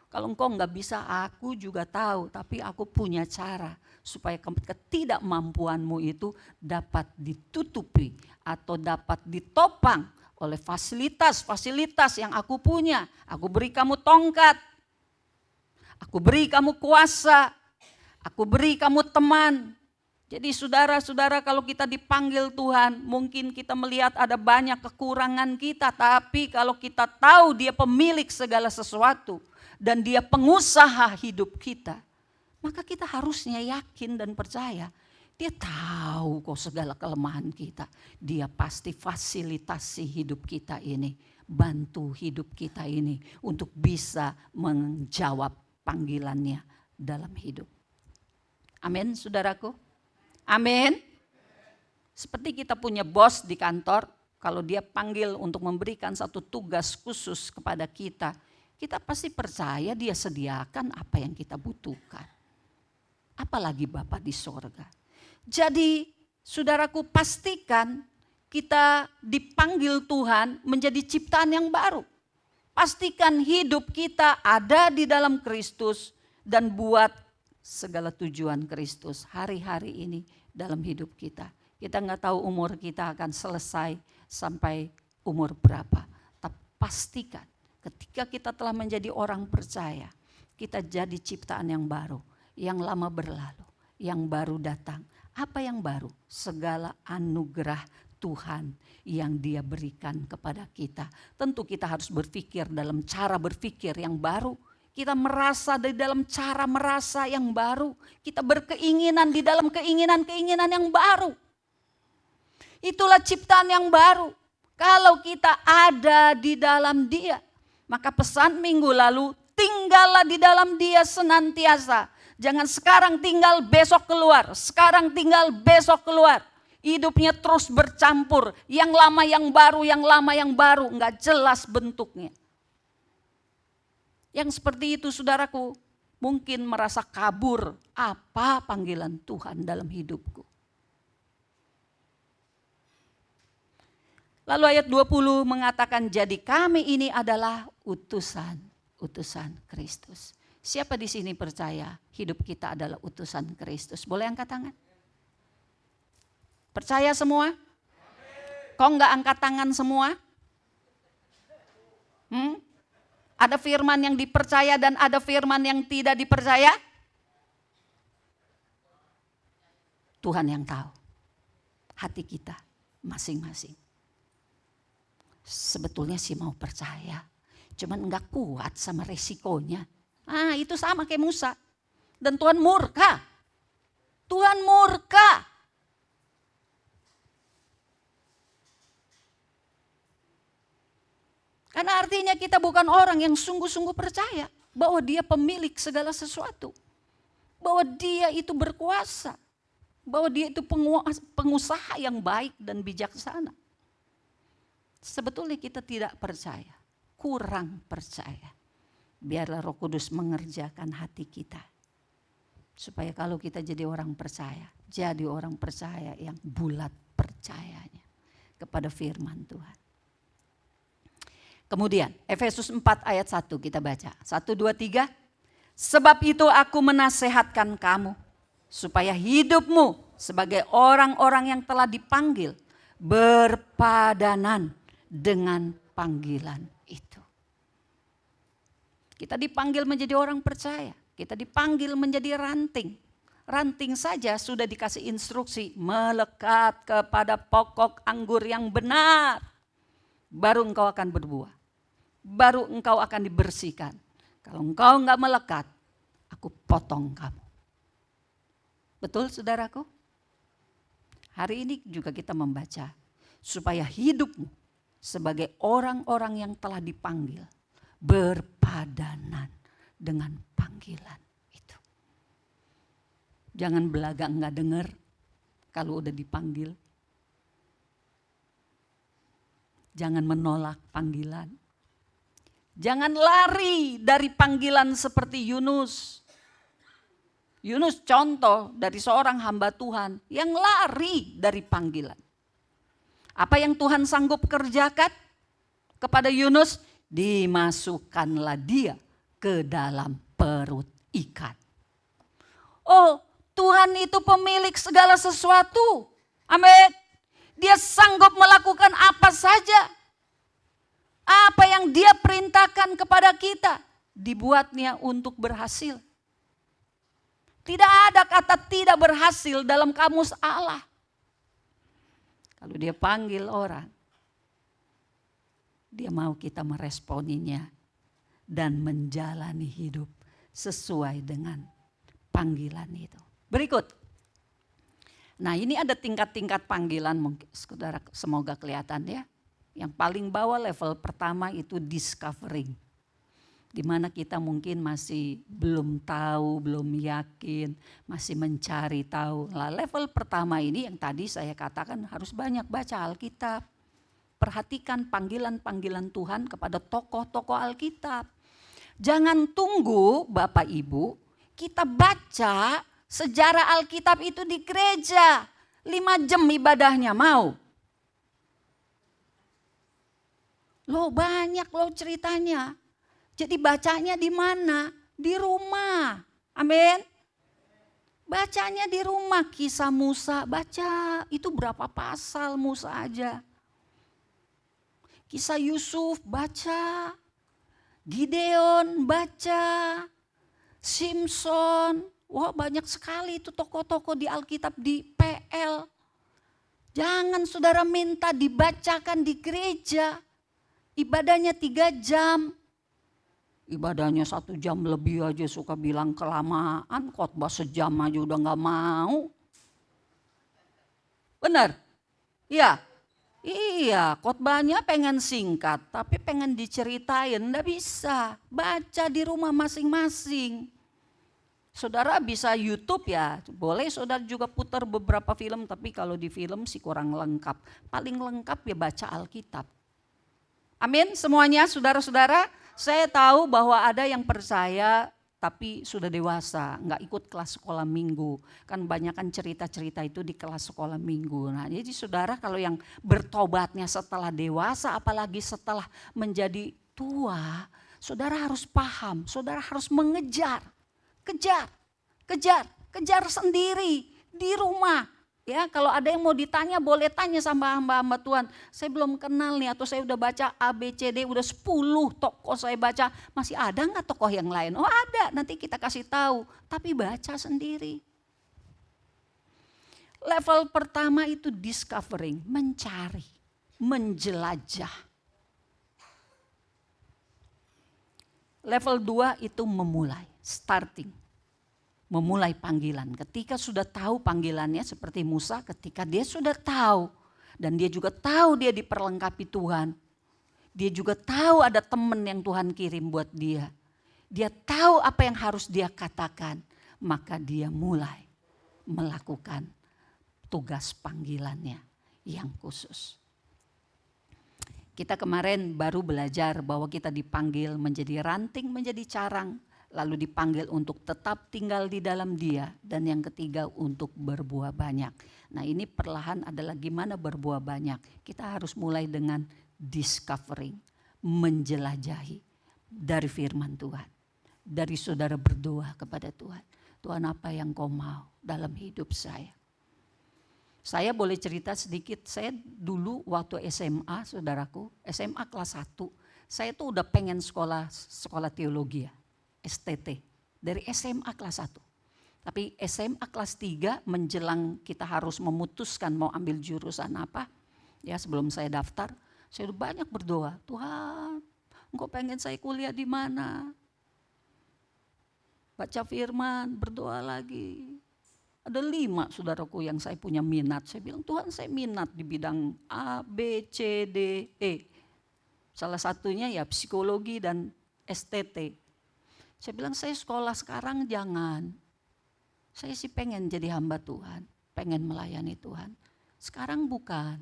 Kalau engkau enggak bisa, aku juga tahu. Tapi aku punya cara supaya ketidakmampuanmu itu dapat ditutupi atau dapat ditopang oleh fasilitas-fasilitas yang aku punya. Aku beri kamu tongkat, aku beri kamu kuasa, aku beri kamu teman. Jadi saudara-saudara, kalau kita dipanggil Tuhan, mungkin kita melihat ada banyak kekurangan kita. Tapi kalau kita tahu dia pemilik segala sesuatu dan dia pengusaha hidup kita, maka kita harusnya yakin dan percaya. Dia tahu kok segala kelemahan kita. Dia pasti fasilitasi hidup kita ini. Bantu hidup kita ini untuk bisa menjawab panggilannya dalam hidup. Amin, saudaraku. Amin. Seperti kita punya bos di kantor, kalau dia panggil untuk memberikan satu tugas khusus kepada kita, kita pasti percaya dia sediakan apa yang kita butuhkan. Apalagi Bapa di sorga. Jadi saudaraku, pastikan kita dipanggil Tuhan menjadi ciptaan yang baru. Pastikan hidup kita ada di dalam Kristus dan buat segala tujuan Kristus hari-hari ini dalam hidup kita. Kita nggak tahu umur kita akan selesai sampai umur berapa. Tapi pastikan ketika kita telah menjadi orang percaya, kita jadi ciptaan yang baru. Yang lama berlalu, yang baru datang. Apa yang baru? Segala anugerah Tuhan yang Dia berikan kepada kita. Tentu kita harus berpikir dalam cara berpikir yang baru. Kita merasa di dalam cara merasa yang baru. Kita berkeinginan di dalam keinginan-keinginan yang baru. Itulah ciptaan yang baru. Kalau kita ada di dalam Dia. Maka pesan minggu lalu, tinggallah di dalam Dia senantiasa. Jangan sekarang tinggal besok keluar. Sekarang tinggal besok keluar. Hidupnya terus bercampur. Yang lama yang baru, yang lama yang baru. Enggak jelas bentuknya. Yang seperti itu saudaraku, mungkin merasa kabur. Apa panggilan Tuhan dalam hidupku? Lalu ayat 20 mengatakan, jadi kami ini adalah utusan Kristus. Siapa di sini percaya hidup kita adalah utusan Kristus? Boleh angkat tangan? Percaya semua? Kok enggak angkat tangan semua? Ada firman yang dipercaya dan ada firman yang tidak dipercaya? Tuhan yang tahu hati kita masing-masing. Sebetulnya sih mau percaya, cuman enggak kuat sama resikonya. Itu sama kayak Musa. Dan Tuhan murka. Tuhan murka Karena artinya kita bukan orang yang sungguh-sungguh percaya bahwa dia pemilik segala sesuatu. Bahwa dia itu berkuasa. Bahwa dia itu pengusaha yang baik dan bijaksana. Sebetulnya kita tidak percaya, kurang percaya. Biarlah Roh Kudus mengerjakan hati kita. Supaya kalau kita jadi orang percaya yang bulat percayanya kepada firman Tuhan. Kemudian Efesus 4 ayat 1 kita baca. 1, 2, 3. Sebab itu aku menasehatkan kamu supaya hidupmu sebagai orang-orang yang telah dipanggil berpadanan dengan panggilan itu. Kita dipanggil menjadi orang percaya. Kita dipanggil menjadi ranting. Ranting saja sudah dikasih instruksi melekat kepada pokok anggur yang benar. Baru engkau akan berbuah. Baru engkau akan dibersihkan. Kalau engkau enggak melekat, aku potong kamu. Betul saudaraku? Hari ini juga kita membaca supaya hidupmu sebagai orang-orang yang telah dipanggil berpadanan dengan panggilan itu. Jangan belaga enggak dengar kalau udah dipanggil. Jangan menolak panggilan. Jangan lari dari panggilan seperti Yunus. Yunus contoh dari seorang hamba Tuhan yang lari dari panggilan. Apa yang Tuhan sanggup kerjakan kepada Yunus? Dimasukkanlah dia ke dalam perut ikan. Oh, Tuhan itu pemilik segala sesuatu. Amin. Dia sanggup melakukan apa saja. Apa yang dia perintahkan kepada kita dibuatnya untuk berhasil. Tidak ada kata tidak berhasil dalam kamus Allah. Kalau dia panggil orang, dia mau kita meresponinya dan menjalani hidup sesuai dengan panggilan itu. Berikut. Nah, ini ada tingkat-tingkat panggilan, mungkin saudara semoga kelihatan ya. Yang paling bawah level pertama itu discovering. Di mana kita mungkin masih belum tahu, belum yakin, masih mencari tahu. Nah, level pertama ini yang tadi saya katakan harus banyak baca Alkitab. Perhatikan panggilan-panggilan Tuhan kepada tokoh-tokoh Alkitab. Jangan tunggu Bapak Ibu, kita baca sejarah Alkitab itu di gereja. 5 jam ibadahnya mau. Loh banyak loh ceritanya. Jadi bacanya di mana? Di rumah. Amin. Bacanya di rumah. Kisah Musa baca. Itu berapa pasal Musa aja. Kisah Yusuf baca. Gideon baca. Simpson. Wah banyak sekali itu tokoh-tokoh di Alkitab di PL. Jangan saudara minta dibacakan di gereja. Ibadahnya 3 jam. Ibadahnya 1 jam lebih aja suka bilang kelamaan. Khotbah sejam aja udah gak mau. Benar? Iya. Iya, khotbahnya pengen singkat. Tapi pengen diceritain, gak bisa. Baca di rumah masing-masing. Saudara bisa YouTube ya. Boleh saudara juga putar beberapa film. Tapi kalau di film sih kurang lengkap. Paling lengkap ya baca Alkitab. Amin semuanya saudara-saudara. Saya tahu bahwa ada yang percaya tapi sudah dewasa, nggak ikut kelas sekolah minggu. Kan banyak kan cerita-cerita itu di kelas sekolah minggu. Nah jadi saudara kalau yang bertobatnya setelah dewasa apalagi setelah menjadi tua, saudara harus paham, saudara harus mengejar, kejar sendiri di rumah. Ya, kalau ada yang mau ditanya boleh tanya sama hamba-hamba Tuhan. Saya belum kenal nih atau saya udah baca ABCD udah 10 tokoh saya baca. Masih ada nggak tokoh yang lain? Oh ada, nanti kita kasih tahu. Tapi baca sendiri. Level pertama itu discovering, mencari, menjelajah. Level 2 itu memulai, starting. Memulai panggilan. Ketika sudah tahu panggilannya seperti Musa, ketika dia sudah tahu dan dia juga tahu dia diperlengkapi Tuhan. Dia juga tahu ada teman yang Tuhan kirim buat dia. Dia tahu apa yang harus dia katakan. Maka dia mulai melakukan tugas panggilannya yang khusus. Kita kemarin baru belajar bahwa kita dipanggil menjadi ranting, menjadi carang. Lalu dipanggil untuk tetap tinggal di dalam Dia. Dan yang ketiga untuk berbuah banyak. Nah ini perlahan adalah gimana berbuah banyak. Kita harus mulai dengan discovering, menjelajahi dari firman Tuhan. Dari saudara berdoa kepada Tuhan. Tuhan apa yang kau mau dalam hidup saya. Saya boleh cerita sedikit, saya dulu waktu SMA saudaraku, SMA kelas 1, saya tuh udah pengen sekolah teologi ya, STT, dari SMA kelas 1. Tapi SMA kelas 3 menjelang kita harus memutuskan mau ambil jurusan apa, ya sebelum saya daftar, saya udah banyak berdoa, Tuhan engkau pengen saya kuliah di mana? Baca firman, berdoa lagi. Ada 5 saudaraku yang saya punya minat. Saya bilang Tuhan saya minat di bidang A, B, C, D, E. Salah satunya ya psikologi dan STT. Saya bilang saya sekolah sekarang jangan. Saya sih pengen jadi hamba Tuhan. Pengen melayani Tuhan. Sekarang bukan.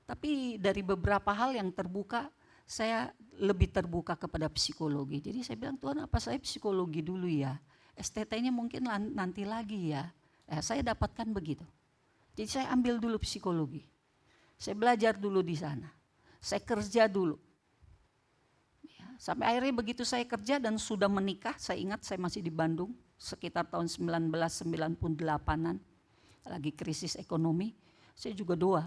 Tapi dari beberapa hal yang terbuka saya lebih terbuka kepada psikologi. Jadi saya bilang Tuhan apa saya psikologi dulu ya. STT-nya mungkin nanti lagi ya. Saya dapatkan begitu. Jadi saya ambil dulu psikologi. Saya belajar dulu di sana. Saya kerja dulu. Ya, sampai akhirnya begitu saya kerja dan sudah menikah, saya ingat saya masih di Bandung sekitar tahun 1998-an. Lagi krisis ekonomi, saya juga doa.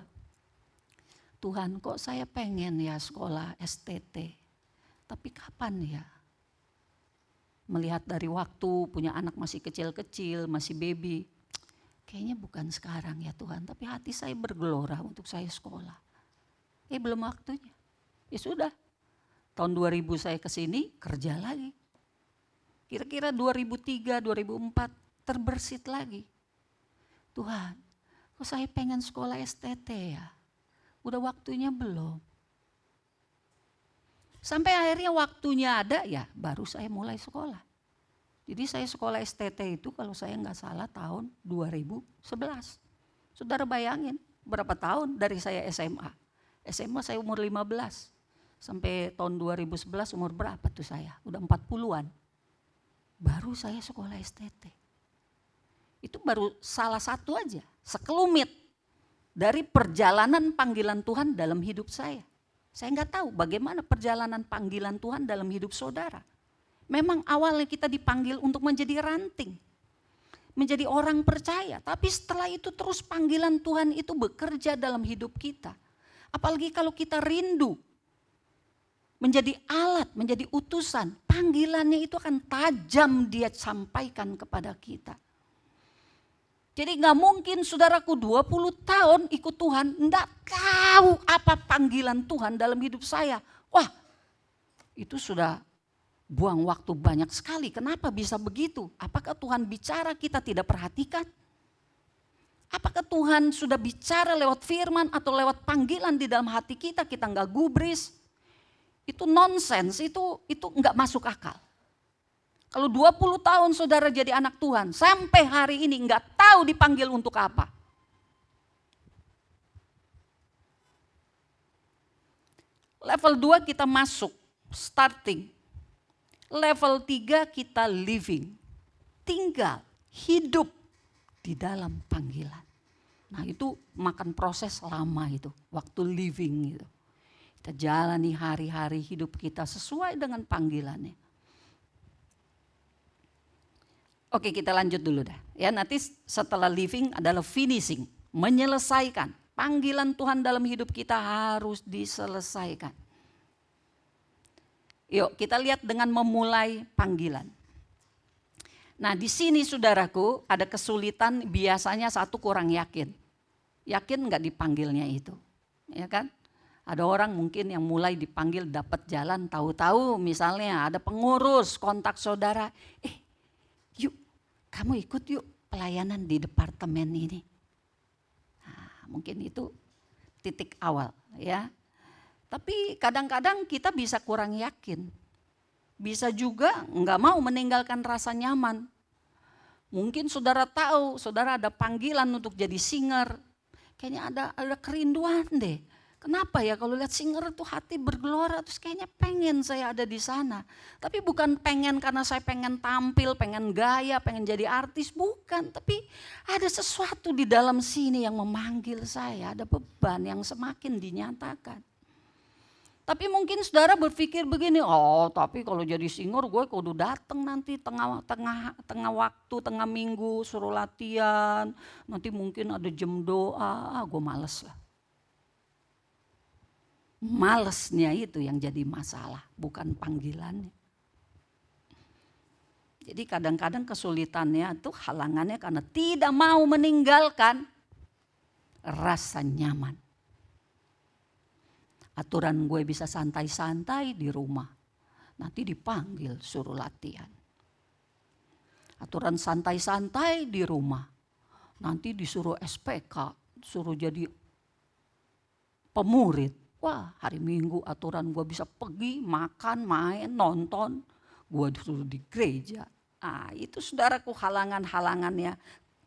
Tuhan kok saya pengen ya sekolah STT. Tapi kapan ya? Melihat dari waktu, punya anak masih kecil-kecil, masih baby. Kayaknya bukan sekarang ya Tuhan, tapi hati saya bergelora untuk saya sekolah. Belum waktunya. Ya sudah, tahun 2000 saya ke sini kerja lagi. Kira-kira 2003, 2004 terbersit lagi. Tuhan, kok saya pengen sekolah STT ya? Udah waktunya belum? Sampai akhirnya waktunya ada ya baru saya mulai sekolah. Jadi saya sekolah STT itu kalau saya nggak salah tahun 2011. Saudara bayangin berapa tahun dari saya SMA. SMA saya umur 15. Sampai tahun 2011 umur berapa tuh saya? Udah 40-an. Baru saya sekolah STT. Itu baru salah satu aja, sekelumit dari perjalanan panggilan Tuhan dalam hidup saya. Saya nggak tahu bagaimana perjalanan panggilan Tuhan dalam hidup saudara. Memang awalnya kita dipanggil untuk menjadi ranting. Menjadi orang percaya. Tapi setelah itu terus panggilan Tuhan itu bekerja dalam hidup kita. Apalagi kalau kita rindu. Menjadi alat, menjadi utusan. Panggilannya itu akan tajam dia sampaikan kepada kita. Jadi gak mungkin saudaraku 20 tahun ikut Tuhan. Gak tahu apa panggilan Tuhan dalam hidup saya. Wah itu sudah buang waktu banyak sekali. Kenapa bisa begitu? Apakah Tuhan bicara kita tidak perhatikan? Apakah Tuhan sudah bicara lewat firman atau lewat panggilan di dalam hati kita nggak gubris? Itu nonsens, itu nggak masuk akal. Kalau 20 tahun saudara jadi anak Tuhan, sampai hari ini nggak tahu dipanggil untuk apa. Level 2 kita masuk, starting. Level 3 kita living, tinggal, hidup di dalam panggilan. Nah itu makan proses lama itu, waktu living itu. Kita jalani hari-hari hidup kita sesuai dengan panggilannya. Oke kita lanjut dulu dah. Ya nanti setelah living adalah finishing, menyelesaikan. Panggilan Tuhan dalam hidup kita harus diselesaikan. Yuk kita lihat dengan memulai panggilan. Nah di sini saudaraku ada kesulitan biasanya satu kurang yakin. Yakin nggak dipanggilnya itu, ya kan? Ada orang mungkin yang mulai dipanggil dapat jalan tahu-tahu misalnya ada pengurus kontak saudara. Yuk kamu ikut yuk pelayanan di departemen ini. Nah, mungkin itu titik awal ya. Tapi kadang-kadang kita bisa kurang yakin. Bisa juga nggak mau meninggalkan rasa nyaman. Mungkin saudara tahu, saudara ada panggilan untuk jadi singer. Kayaknya ada kerinduan deh. Kenapa ya kalau lihat singer itu hati bergelora, terus kayaknya pengen saya ada di sana. Tapi bukan pengen karena saya pengen tampil, pengen gaya, pengen jadi artis, bukan. Tapi ada sesuatu di dalam sini yang memanggil saya, ada beban yang semakin dinyatakan. Tapi mungkin saudara berpikir begini, oh tapi kalau jadi singer gue kudu datang nanti tengah waktu, tengah minggu suruh latihan, nanti mungkin ada jam doa, gue males lah. Malesnya itu yang jadi masalah, bukan panggilannya. Jadi kadang-kadang kesulitannya itu halangannya karena tidak mau meninggalkan rasa nyaman. Aturan gue bisa santai-santai di rumah, nanti dipanggil suruh latihan. Aturan santai-santai di rumah, nanti disuruh SPK, suruh jadi pemurid. Wah, hari Minggu aturan gue bisa pergi, makan, main, nonton. Gue disuruh di gereja. Itu saudaraku halangan-halangannya.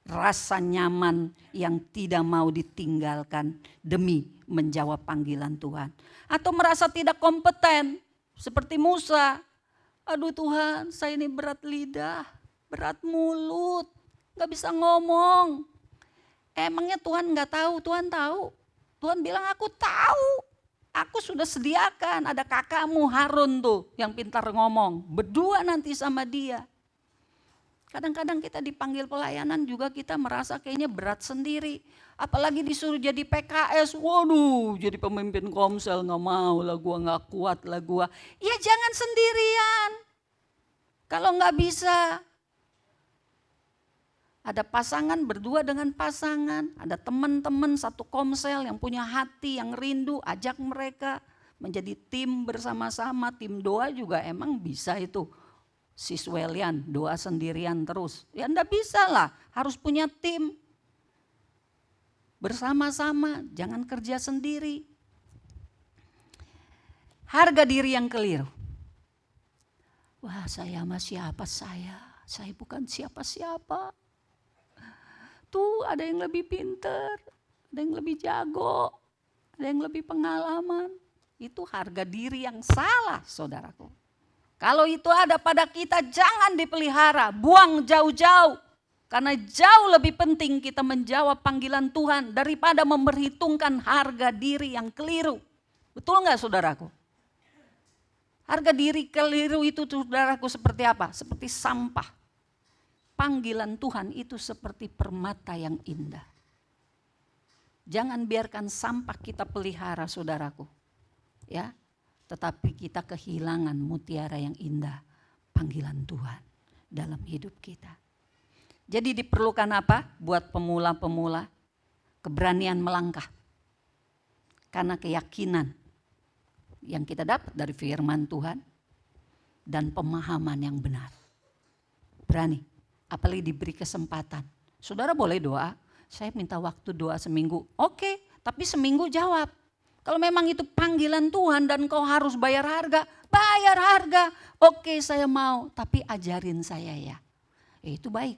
Rasa nyaman yang tidak mau ditinggalkan demi menjawab panggilan Tuhan. Atau merasa tidak kompeten seperti Musa. Aduh Tuhan, saya ini berat lidah, berat mulut, gak bisa ngomong. Emangnya Tuhan gak tahu? Tuhan tahu. Tuhan bilang aku tahu. Aku sudah sediakan, ada kakakmu Harun tuh yang pintar ngomong. Berdua nanti sama dia. Kadang-kadang kita dipanggil pelayanan juga kita merasa kayaknya berat sendiri. Apalagi disuruh jadi PKS, waduh jadi pemimpin komsel gak mau lah gua, gak kuat lah gua. Ya jangan sendirian. Kalau gak bisa. Ada pasangan berdua dengan pasangan, ada teman-teman satu komsel yang punya hati, yang rindu, ajak mereka menjadi tim bersama-sama, tim doa juga emang bisa itu. Siswelian, doa sendirian terus. Ya enggak bisa lah, harus punya tim. Bersama-sama, jangan kerja sendiri. Harga diri yang keliru. Wah saya sama siapa saya bukan siapa-siapa. Tuh ada yang lebih pinter, ada yang lebih jago, ada yang lebih pengalaman. Itu harga diri yang salah saudaraku. Kalau itu ada pada kita jangan dipelihara, buang jauh-jauh. Karena jauh lebih penting kita menjawab panggilan Tuhan daripada memperhitungkan harga diri yang keliru. Betul enggak saudaraku? Harga diri keliru itu saudaraku seperti apa? Seperti sampah. Panggilan Tuhan itu seperti permata yang indah. Jangan biarkan sampah kita pelihara saudaraku. Ya, tetapi kita kehilangan mutiara yang indah, panggilan Tuhan dalam hidup kita. Jadi diperlukan apa? Buat pemula-pemula, keberanian melangkah. Karena keyakinan yang kita dapat dari firman Tuhan dan pemahaman yang benar. Berani, apalagi diberi kesempatan. Saudara boleh doa, saya minta waktu doa seminggu. Oke, tapi seminggu jawab. Kalau memang itu panggilan Tuhan dan kau harus bayar harga, bayar harga. Oke saya mau, tapi ajarin saya ya. Itu baik.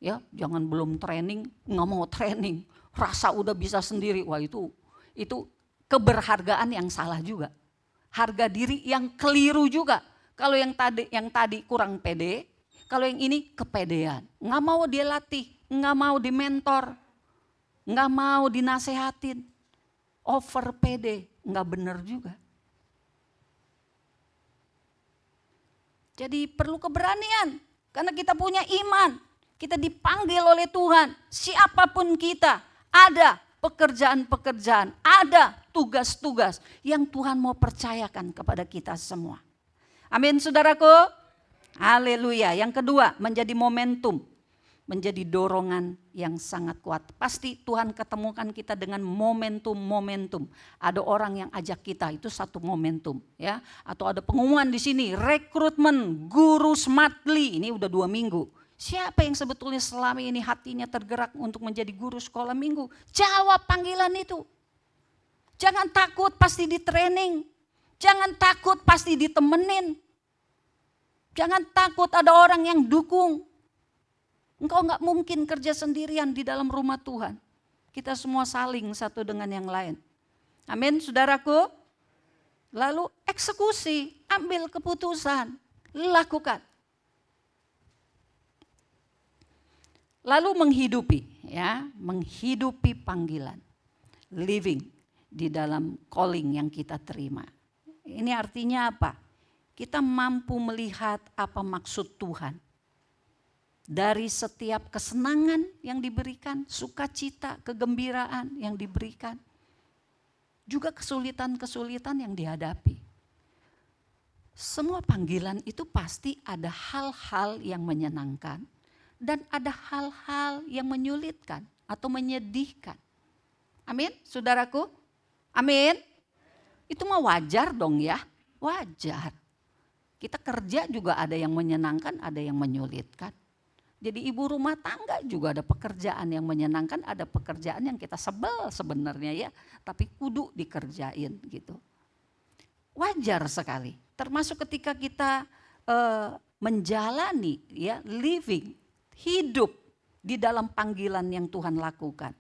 Ya, jangan belum training, nggak mau training. Rasa udah bisa sendiri, wah itu keberhargaan yang salah juga. Harga diri yang keliru juga. Kalau yang tadi kurang pede, kalau yang ini kepedean. Nggak mau dia latih, nggak mau dimentor, nggak mau dinasehatin. Over pede, nggak benar juga. Jadi perlu keberanian, karena kita punya iman. Kita dipanggil oleh Tuhan, siapapun kita, ada pekerjaan-pekerjaan, ada tugas-tugas yang Tuhan mau percayakan kepada kita semua. Amin saudaraku. Haleluya. Yang kedua, menjadi momentum. Menjadi dorongan yang sangat kuat. Pasti Tuhan ketemukan kita dengan momentum-momentum. Ada orang yang ajak kita, itu satu momentum. Ya. Atau ada pengumuman di sini, rekrutmen guru smartly. Ini udah 2 minggu. Siapa yang sebetulnya selama ini hatinya tergerak untuk menjadi guru sekolah minggu? Jawab panggilan itu. Jangan takut, pasti di training. Jangan takut, pasti ditemenin. Jangan takut, ada orang yang dukung. Engkau gak mungkin kerja sendirian di dalam rumah Tuhan. Kita semua saling satu dengan yang lain. Amin, saudaraku. Lalu eksekusi, ambil keputusan, lakukan. Lalu menghidupi panggilan. Living di dalam calling yang kita terima. Ini artinya apa? Kita mampu melihat apa maksud Tuhan. Dari setiap kesenangan yang diberikan, sukacita, kegembiraan yang diberikan. Juga kesulitan-kesulitan yang dihadapi. Semua panggilan itu pasti ada hal-hal yang menyenangkan. Dan ada hal-hal yang menyulitkan atau menyedihkan. Amin, saudaraku? Amin. Itu mah wajar dong ya, wajar. Kita kerja juga ada yang menyenangkan, ada yang menyulitkan. Jadi ibu rumah tangga juga ada pekerjaan yang menyenangkan, ada pekerjaan yang kita sebel sebenarnya ya. Tapi kudu dikerjain gitu. Wajar sekali, termasuk ketika kita menjalani ya, living. Hidup di dalam panggilan yang Tuhan lakukan.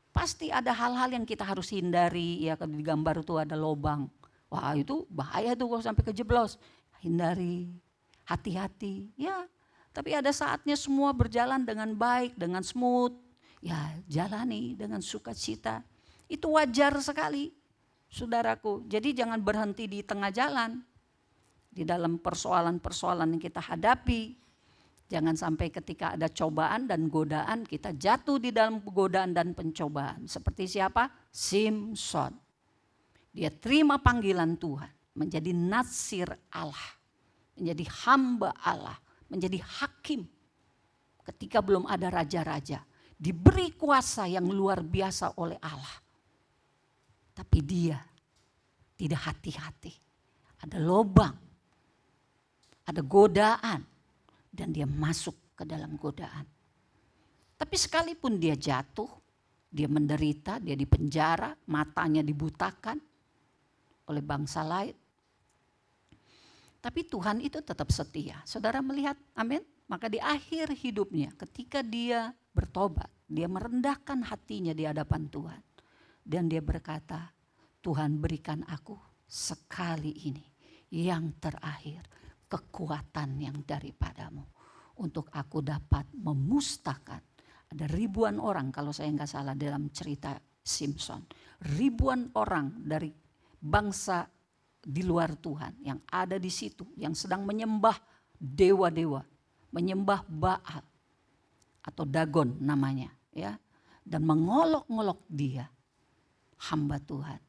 Pasti ada hal-hal yang kita harus hindari. Ya, kalau di gambar itu ada lubang. Wah, itu bahaya tuh kalau sampai kejeblos. Hindari, hati-hati. Ya, tapi ada saatnya semua berjalan dengan baik, dengan smooth. Ya, jalani dengan sukacita. Itu wajar sekali, saudaraku. Jadi jangan berhenti di tengah jalan. Di dalam persoalan-persoalan yang kita hadapi. Jangan sampai ketika ada cobaan dan godaan kita jatuh di dalam godaan dan pencobaan. Seperti siapa? Simson. Dia terima panggilan Tuhan. Menjadi nasir Allah. Menjadi hamba Allah. Menjadi hakim. Ketika belum ada raja-raja. Diberi kuasa yang luar biasa oleh Allah. Tapi dia tidak hati-hati. Ada lubang. Ada godaan. Dan dia masuk ke dalam godaan. Tapi sekalipun dia jatuh, dia menderita, dia dipenjara, matanya dibutakan oleh bangsa lain. Tapi Tuhan itu tetap setia. Saudara melihat, amin? Maka di akhir hidupnya ketika dia bertobat, dia merendahkan hatinya di hadapan Tuhan. Dan dia berkata, Tuhan berikan aku sekali ini yang terakhir. Kekuatan yang daripadamu untuk aku dapat memusnahkan. Ada ribuan orang kalau saya nggak salah dalam cerita Simson. Ribuan orang dari bangsa di luar Tuhan yang ada di situ. Yang sedang menyembah dewa-dewa. Menyembah Baal atau Dagon namanya. Ya, dan mengolok-ngolok dia. Hamba Tuhan.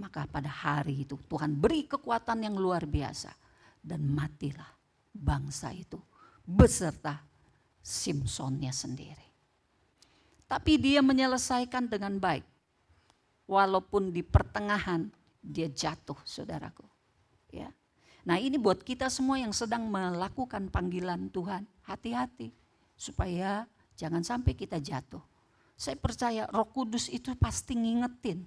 Maka pada hari itu Tuhan beri kekuatan yang luar biasa. Dan matilah bangsa itu beserta Simsonnya sendiri. Tapi dia menyelesaikan dengan baik. Walaupun di pertengahan dia jatuh, saudaraku. Ya. Nah, ini buat kita semua yang sedang melakukan panggilan Tuhan. Hati-hati supaya jangan sampai kita jatuh. Saya percaya Roh Kudus itu pasti ngingetin.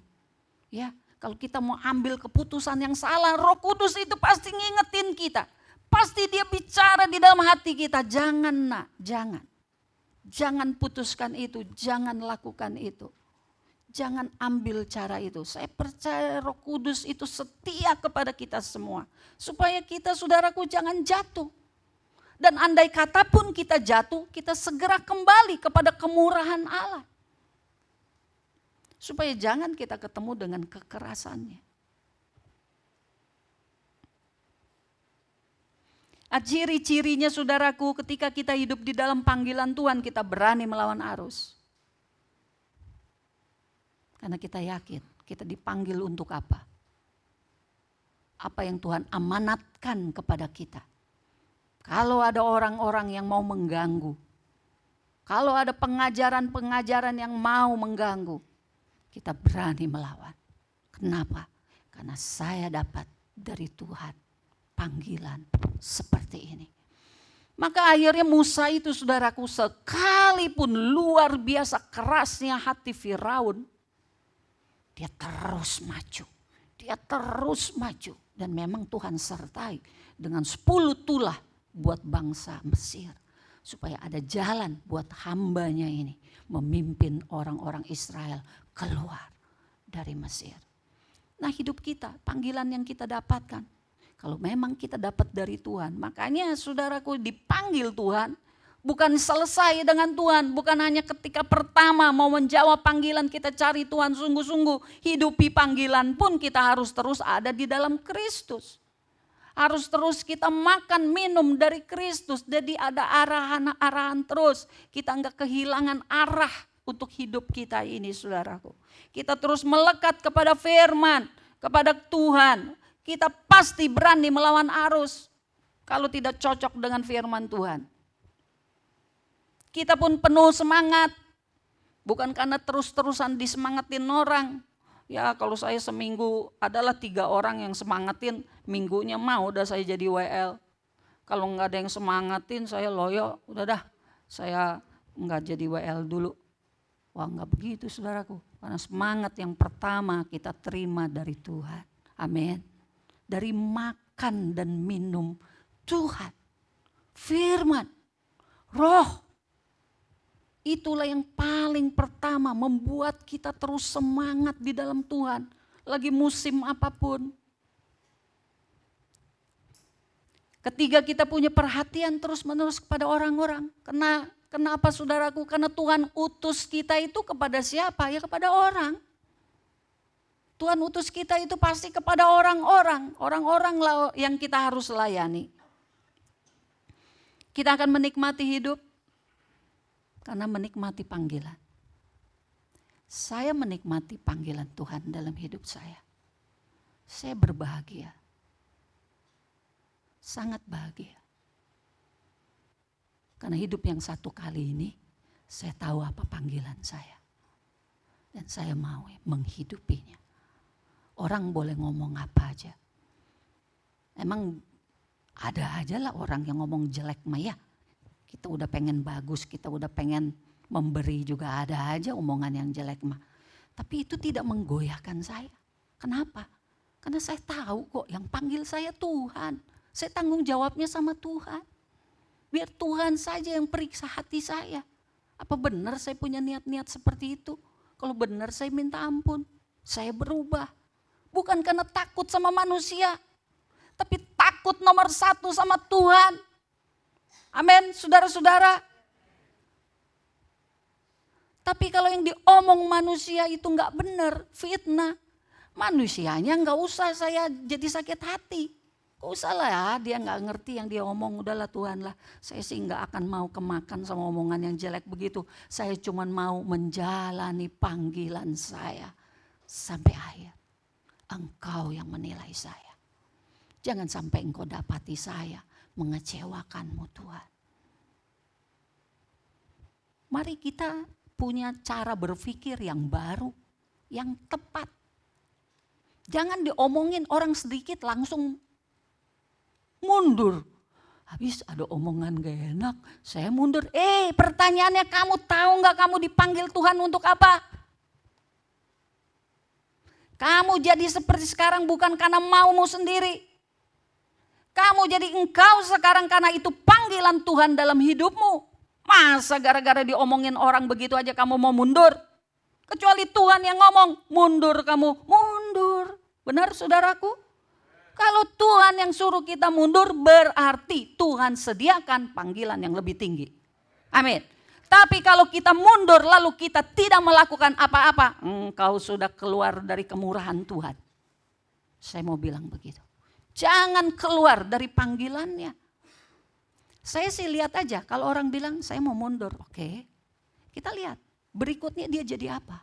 Ya. Kalau kita mau ambil keputusan yang salah, Roh Kudus itu pasti ngingetin kita. Pasti dia bicara di dalam hati kita. Jangan nak, jangan. Jangan putuskan itu, jangan lakukan itu. Jangan ambil cara itu. Saya percaya Roh Kudus itu setia kepada kita semua. Supaya kita, saudaraku, jangan jatuh. Dan andai kata pun kita jatuh, kita segera kembali kepada kemurahan Allah. Supaya jangan kita ketemu dengan kekerasannya. Ciri-cirinya saudaraku ketika kita hidup di dalam panggilan Tuhan kita berani melawan arus. Karena kita yakin kita dipanggil untuk apa? Apa yang Tuhan amanatkan kepada kita. Kalau ada orang-orang yang mau mengganggu. Kalau ada pengajaran-pengajaran yang mau mengganggu. Kita berani melawan. Kenapa? Karena saya dapat dari Tuhan panggilan seperti ini. Maka akhirnya Musa itu saudaraku sekalipun luar biasa kerasnya hati Firaun. dia terus maju. Dia terus maju. Dan memang Tuhan sertai dengan 10 tulah buat bangsa Mesir. Supaya ada jalan buat hambanya ini memimpin orang-orang Israel keluar dari Mesir. Nah hidup kita, panggilan yang kita dapatkan. Kalau memang kita dapat dari Tuhan, makanya saudaraku dipanggil Tuhan. Bukan selesai dengan Tuhan, bukan hanya ketika pertama mau menjawab panggilan kita cari Tuhan sungguh-sungguh. Hidupi panggilan pun kita harus terus ada di dalam Kristus. Harus terus kita makan minum dari Kristus. Jadi ada arahan-arahan terus. Kita enggak kehilangan arah untuk hidup kita ini saudaraku. Kita terus melekat kepada firman, kepada Tuhan. Kita pasti berani melawan arus kalau tidak cocok dengan firman Tuhan. Kita pun penuh semangat, bukan karena terus-terusan disemangatin orang. Ya kalau saya seminggu adalah 3 orang yang semangatin, minggunya mau udah saya jadi WL. Kalau nggak ada yang semangatin saya loyo, udah dah saya nggak jadi WL dulu. Wah nggak begitu saudaraku, karena semangat yang pertama kita terima dari Tuhan. Amin. Dari makan dan minum Tuhan, firman, roh. Itulah yang paling pertama membuat kita terus semangat di dalam Tuhan. Lagi musim apapun. Ketiga kita punya perhatian terus menerus kepada orang-orang. Kenapa saudaraku? Karena Tuhan utus kita itu kepada siapa? Ya kepada orang. Tuhan utus kita itu pasti kepada orang-orang. Orang-orang yang kita harus layani. Kita akan menikmati hidup karena menikmati panggilan. Saya menikmati panggilan Tuhan dalam hidup saya. Saya berbahagia. Sangat bahagia. Karena hidup yang satu kali ini, saya tahu apa panggilan saya. Dan saya mau menghidupinya. Orang boleh ngomong apa aja. Emang ada aja lah orang yang ngomong jelek mah ya. Kita udah pengen bagus, kita udah pengen memberi juga ada aja omongan yang jelek mah. Tapi itu tidak menggoyahkan saya. Kenapa? Karena saya tahu kok yang panggil saya Tuhan. Saya tanggung jawabnya sama Tuhan. Biar Tuhan saja yang periksa hati saya. Apa benar saya punya niat-niat seperti itu? Kalau benar saya minta ampun. Saya berubah. Bukan karena takut sama manusia. Tapi takut nomor 1 sama Tuhan. Amin, saudara-saudara. Tapi kalau yang diomong manusia itu enggak benar, fitnah. Manusianya enggak usah saya jadi sakit hati. Gak usah lah ya, dia enggak ngerti yang dia omong, udahlah Tuhan lah. Saya sih enggak akan mau kemakan sama omongan yang jelek begitu. Saya cuma mau menjalani panggilan saya sampai akhir. Engkau yang menilai saya. Jangan sampai engkau dapati saya mengecewakanmu Tuhan. Mari kita punya cara berpikir yang baru, yang tepat. Jangan diomongin orang sedikit langsung mundur. Habis ada omongan gak enak, saya mundur. Pertanyaannya kamu tahu gak kamu dipanggil Tuhan untuk apa? Kamu jadi seperti sekarang bukan karena maumu sendiri. Kamu jadi engkau sekarang karena itu panggilan Tuhan dalam hidupmu. Masa gara-gara diomongin orang begitu aja kamu mau mundur? Kecuali Tuhan yang ngomong, mundur kamu, mundur. Benar saudaraku? Kalau Tuhan yang suruh kita mundur berarti Tuhan sediakan panggilan yang lebih tinggi. Amin. Tapi kalau kita mundur lalu kita tidak melakukan apa-apa, engkau sudah keluar dari kemurahan Tuhan. Saya mau bilang begitu. Jangan keluar dari panggilannya. Saya sih lihat aja kalau orang bilang saya mau mundur. Oke, kita lihat berikutnya dia jadi apa.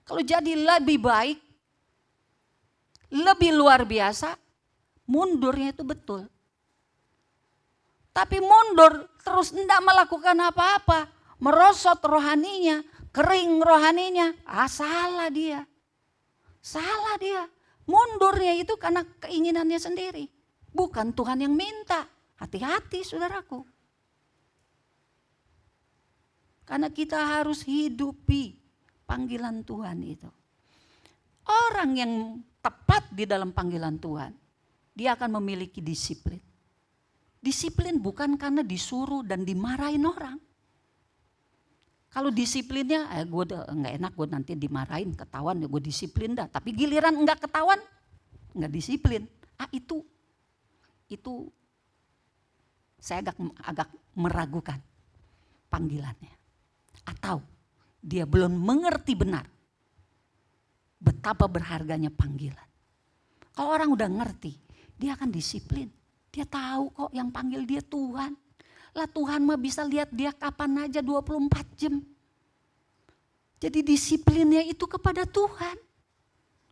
Kalau jadi lebih baik, lebih luar biasa, mundurnya itu betul. Tapi mundur terus tidak melakukan apa-apa. Merosot rohaninya, kering rohaninya. Salah dia. Salah dia. Mundurnya itu karena keinginannya sendiri. Bukan Tuhan yang minta. Hati-hati saudaraku. Karena kita harus hidupi panggilan Tuhan itu. Orang yang tepat di dalam panggilan Tuhan, dia akan memiliki disiplin. Disiplin bukan karena disuruh dan dimarahin orang. Kalau disiplinnya, gue nggak enak, gue nanti dimarahin, ketahuan ya gue disiplin dah. Tapi giliran nggak ketahuan, nggak disiplin. Itu saya agak meragukan panggilannya. Atau dia belum mengerti benar betapa berharganya panggilan. Kalau orang udah ngerti, dia akan disiplin. Dia tahu kok yang panggil dia Tuhan. Lah Tuhan mah bisa lihat dia kapan aja 24 jam. Jadi disiplinnya itu kepada Tuhan.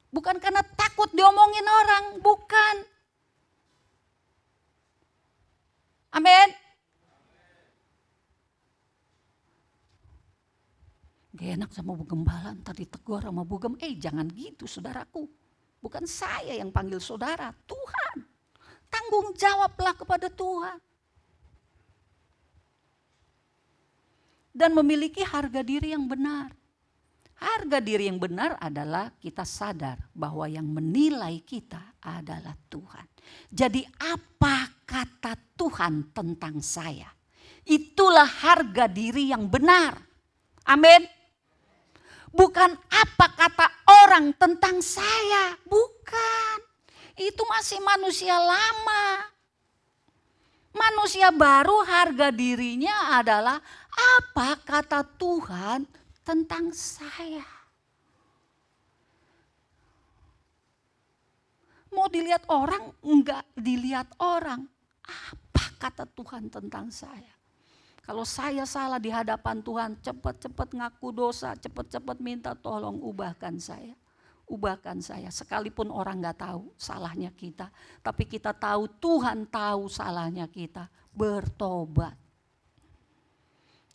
Bukan karena takut diomongin orang, bukan. Amin. Gak enak sama Bu Gembala, ntar ditegur sama Bu Gem. Jangan gitu saudaraku. Bukan saya yang panggil saudara, Tuhan. Tanggung jawablah kepada Tuhan. Dan memiliki harga diri yang benar. Harga diri yang benar adalah kita sadar bahwa yang menilai kita adalah Tuhan. Jadi apa kata Tuhan tentang saya? Itulah harga diri yang benar. Amin. Bukan apa kata orang tentang saya. Bukan. Itu masih manusia lama. Manusia baru harga dirinya adalah apa kata Tuhan tentang saya. Mau dilihat orang, enggak dilihat orang. Apa kata Tuhan tentang saya? Kalau saya salah di hadapan Tuhan, cepat-cepat ngaku dosa, cepat-cepat minta tolong ubahkan saya. Ubahkan saya, sekalipun orang gak tahu salahnya kita. Tapi kita tahu, Tuhan tahu salahnya kita, bertobat.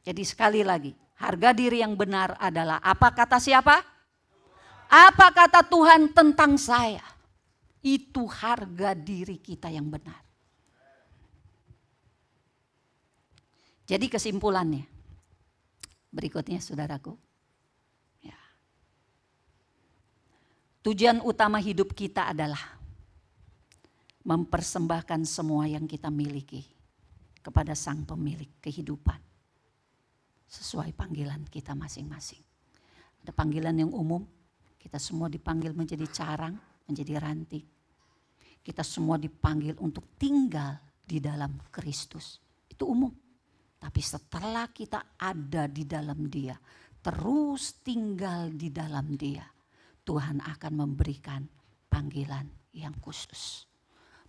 Jadi sekali lagi, harga diri yang benar adalah apa kata siapa? Apa kata Tuhan tentang saya? Itu harga diri kita yang benar. Jadi kesimpulannya, berikutnya saudaraku. Ya. Tujuan utama hidup kita adalah mempersembahkan semua yang kita miliki kepada Sang Pemilik kehidupan. Sesuai panggilan kita masing-masing. Ada panggilan yang umum, kita semua dipanggil menjadi carang, menjadi ranting. Kita semua dipanggil untuk tinggal di dalam Kristus. Itu umum. Tapi setelah kita ada di dalam Dia, terus tinggal di dalam Dia, Tuhan akan memberikan panggilan yang khusus.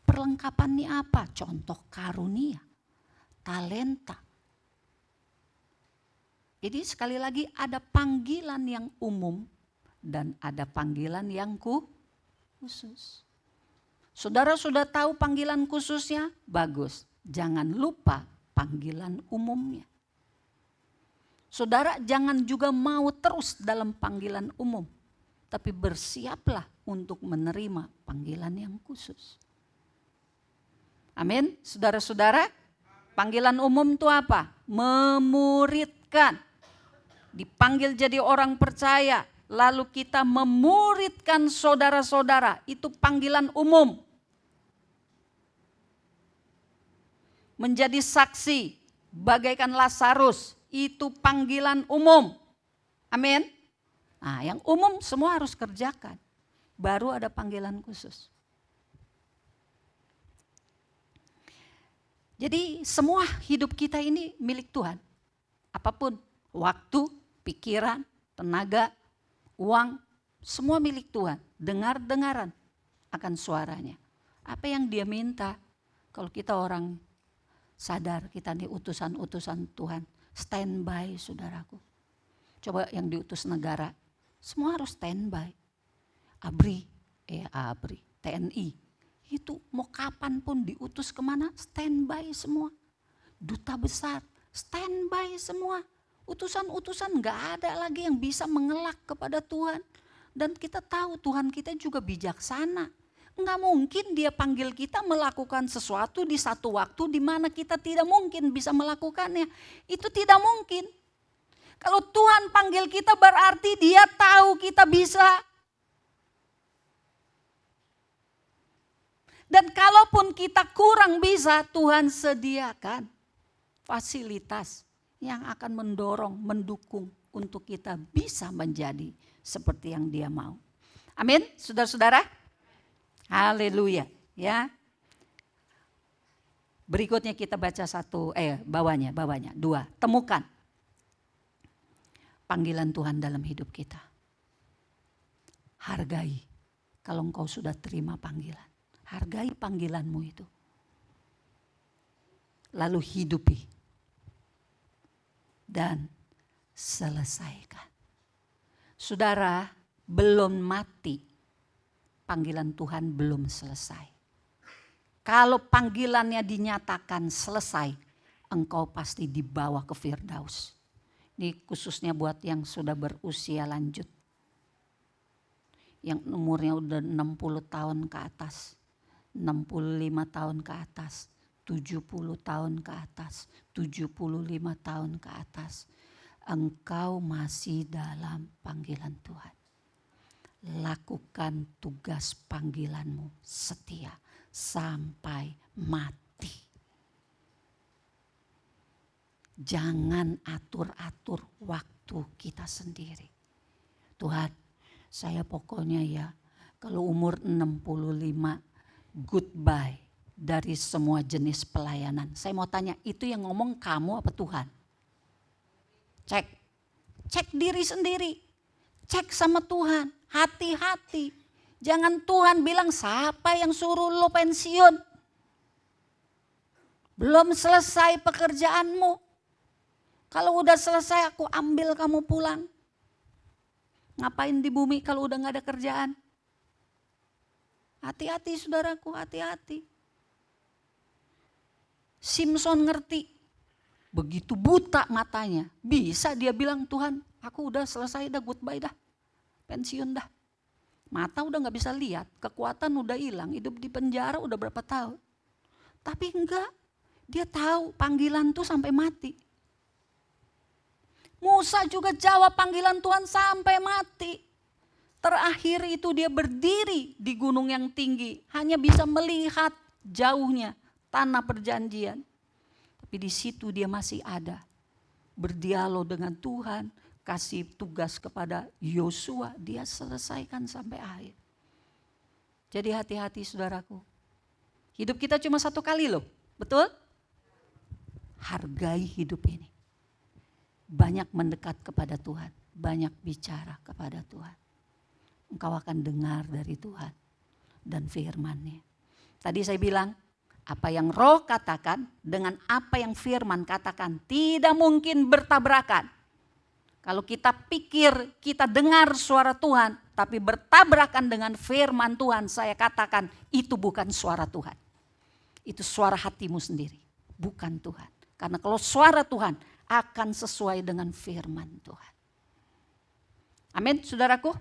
Perlengkapannya apa? Contoh karunia, talenta. Jadi sekali lagi ada panggilan yang umum dan ada panggilan yang khusus. Saudara sudah tahu panggilan khususnya? Bagus. Jangan lupa panggilan umumnya. Saudara jangan juga mau terus dalam panggilan umum. Tapi bersiaplah untuk menerima panggilan yang khusus. Amin. Saudara-saudara, panggilan umum itu apa? Memuridkan. Dipanggil jadi orang percaya. Lalu kita memuridkan saudara-saudara. Itu panggilan umum. Menjadi saksi bagaikan Lazarus, itu panggilan umum. Amin. Nah, yang umum semua harus kerjakan. Baru ada panggilan khusus. Jadi semua hidup kita ini milik Tuhan. Apapun, waktu, pikiran, tenaga, uang, semua milik Tuhan. Dengar-dengaran akan suaranya. Apa yang Dia minta? Kalau kita orang sadar kita ini utusan-utusan Tuhan. Standby saudaraku. Coba yang diutus negara. Semua harus standby. ABRI, TNI. Itu mau kapan pun diutus kemana, standby semua. Duta besar, standby semua. Utusan-utusan gak ada lagi yang bisa mengelak kepada Tuhan. Dan kita tahu Tuhan kita juga bijaksana. Enggak mungkin Dia panggil kita melakukan sesuatu di satu waktu di mana kita tidak mungkin bisa melakukannya. Itu tidak mungkin. Kalau Tuhan panggil kita berarti Dia tahu kita bisa. Dan kalaupun kita kurang bisa, Tuhan sediakan fasilitas yang akan mendorong, mendukung untuk kita bisa menjadi seperti yang Dia mau. Amin, saudara-saudara. Haleluya, ya. Berikutnya kita baca bawahnya. 2. Temukan panggilan Tuhan dalam hidup kita. Hargai kalau engkau sudah terima panggilan. Hargai panggilanmu itu. Lalu hidupi. Dan selesaikan. Saudara, belum mati, panggilan Tuhan belum selesai. Kalau panggilannya dinyatakan selesai, engkau pasti dibawa ke Firdaus. Ini khususnya buat yang sudah berusia lanjut. Yang umurnya udah 60 tahun ke atas, 65 tahun ke atas, 70 tahun ke atas, 75 tahun ke atas. Engkau masih dalam panggilan Tuhan. Lakukan tugas panggilanmu setia sampai mati. Jangan atur-atur waktu kita sendiri. Tuhan, saya pokoknya ya kalau umur 65 goodbye dari semua jenis pelayanan. Saya mau tanya, itu yang ngomong kamu apa Tuhan? Cek diri sendiri. Cek sama Tuhan, hati-hati. Jangan Tuhan bilang siapa yang suruh lo pensiun. Belum selesai pekerjaanmu. Kalau udah selesai aku ambil kamu pulang. Ngapain di bumi kalau udah gak ada kerjaan? Hati-hati saudaraku, hati-hati. Simpson ngerti. Begitu buta matanya, bisa dia bilang, Tuhan aku udah selesai dah, goodbye dah. Pensiun dah. Mata udah gak bisa lihat, kekuatan udah hilang, hidup di penjara udah berapa tahun. Tapi enggak, dia tahu panggilan tuh sampai mati. Musa juga jawab panggilan Tuhan sampai mati. Terakhir itu dia berdiri di gunung yang tinggi, hanya bisa melihat jauhnya tanah perjanjian. Tapi di situ dia masih ada, berdialog dengan Tuhan, kasih tugas kepada Yosua, dia selesaikan sampai akhir. Jadi hati-hati saudaraku. Hidup kita cuma satu kali loh, betul? Hargai hidup ini. Banyak mendekat kepada Tuhan, banyak bicara kepada Tuhan. Engkau akan dengar dari Tuhan dan firman-Nya. Tadi saya bilang, apa yang Roh katakan dengan apa yang firman katakan tidak mungkin bertabrakan. Kalau kita pikir kita dengar suara Tuhan tapi bertabrakan dengan firman Tuhan, saya katakan itu bukan suara Tuhan. Itu suara hatimu sendiri, bukan Tuhan. Karena kalau suara Tuhan akan sesuai dengan firman Tuhan. Amin, saudaraku.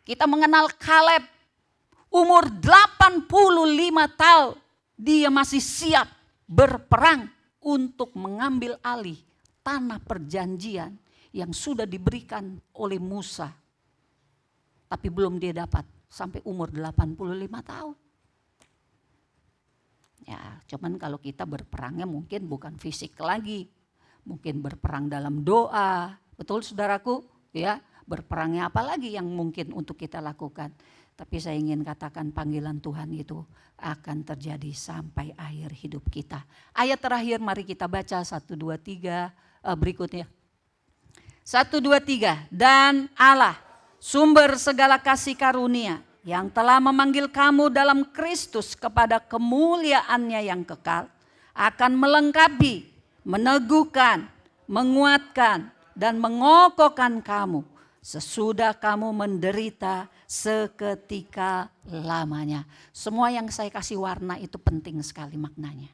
Kita mengenal Kaleb, umur 85 tahun, dia masih siap berperang untuk mengambil alih tanah perjanjian yang sudah diberikan oleh Musa. Tapi belum dia dapat sampai umur 85 tahun. Ya, cuman kalau kita berperangnya mungkin bukan fisik lagi. Mungkin berperang dalam doa. Betul saudaraku? Ya, berperangnya apa lagi yang mungkin untuk kita lakukan. Tapi saya ingin katakan panggilan Tuhan itu akan terjadi sampai akhir hidup kita. Ayat terakhir mari kita baca 1, 2, 3 berikutnya. 1, 2, 3. Dan Allah, sumber segala kasih karunia yang telah memanggil kamu dalam Kristus kepada kemuliaan-Nya yang kekal, akan melengkapi, meneguhkan, menguatkan, dan mengokohkan kamu sesudah kamu menderita seketika lamanya. Semua yang saya kasih warna itu penting sekali maknanya.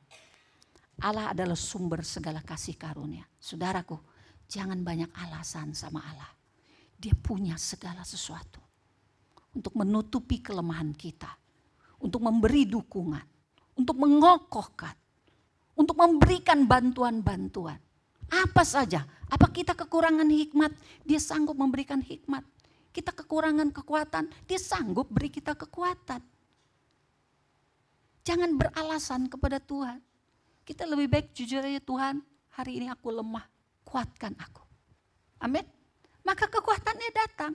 Allah adalah sumber segala kasih karunia. Saudaraku, jangan banyak alasan sama Allah. Dia punya segala sesuatu untuk menutupi kelemahan kita, untuk memberi dukungan, untuk mengokohkan, untuk memberikan bantuan-bantuan. Apa saja, apa kita kekurangan hikmat, dia sanggup memberikan hikmat. Kita kekurangan kekuatan, dia sanggup beri kita kekuatan. Jangan beralasan kepada Tuhan. Kita lebih baik jujur aja, Tuhan, hari ini aku lemah, kuatkan aku. Amin. Maka kekuatannya datang.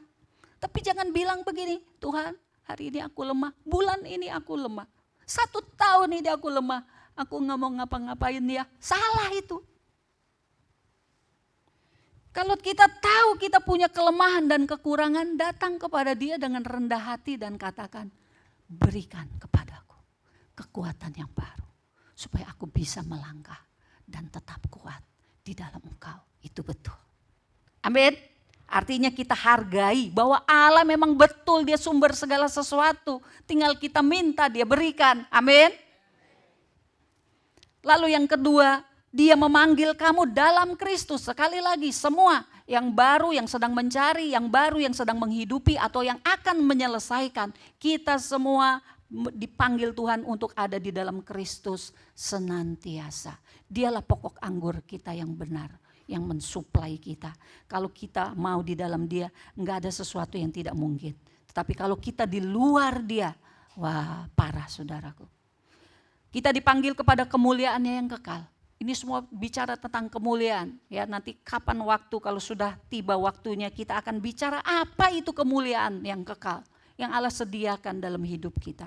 Tapi jangan bilang begini, Tuhan, hari ini aku lemah, bulan ini aku lemah, 1 tahun ini aku lemah, aku nggak mau ngapa-ngapain ya. Salah itu. Kalau kita tahu kita punya kelemahan dan kekurangan, datang kepada Dia dengan rendah hati dan katakan, berikan kepadaku kekuatan yang baru, supaya aku bisa melangkah dan tetap kuat di dalam Engkau. Itu betul. Amin. Artinya kita hargai bahwa Allah memang betul, Dia sumber segala sesuatu. Tinggal kita minta, Dia berikan. Amin. Lalu yang kedua, Dia memanggil kamu dalam Kristus. Sekali lagi, semua yang baru, yang sedang mencari, yang baru, yang sedang menghidupi, atau yang akan menyelesaikan. Kita semua dipanggil Tuhan untuk ada di dalam Kristus senantiasa. Dialah pokok anggur kita yang benar, yang mensuplai kita. Kalau kita mau di dalam Dia, enggak ada sesuatu yang tidak mungkin. Tetapi kalau kita di luar Dia, wah parah saudaraku. Kita dipanggil kepada kemuliaannya yang kekal. Ini semua bicara tentang kemuliaan. Ya, nanti kapan waktu, kalau sudah tiba waktunya, kita akan bicara apa itu kemuliaan yang kekal, yang Allah sediakan dalam hidup kita.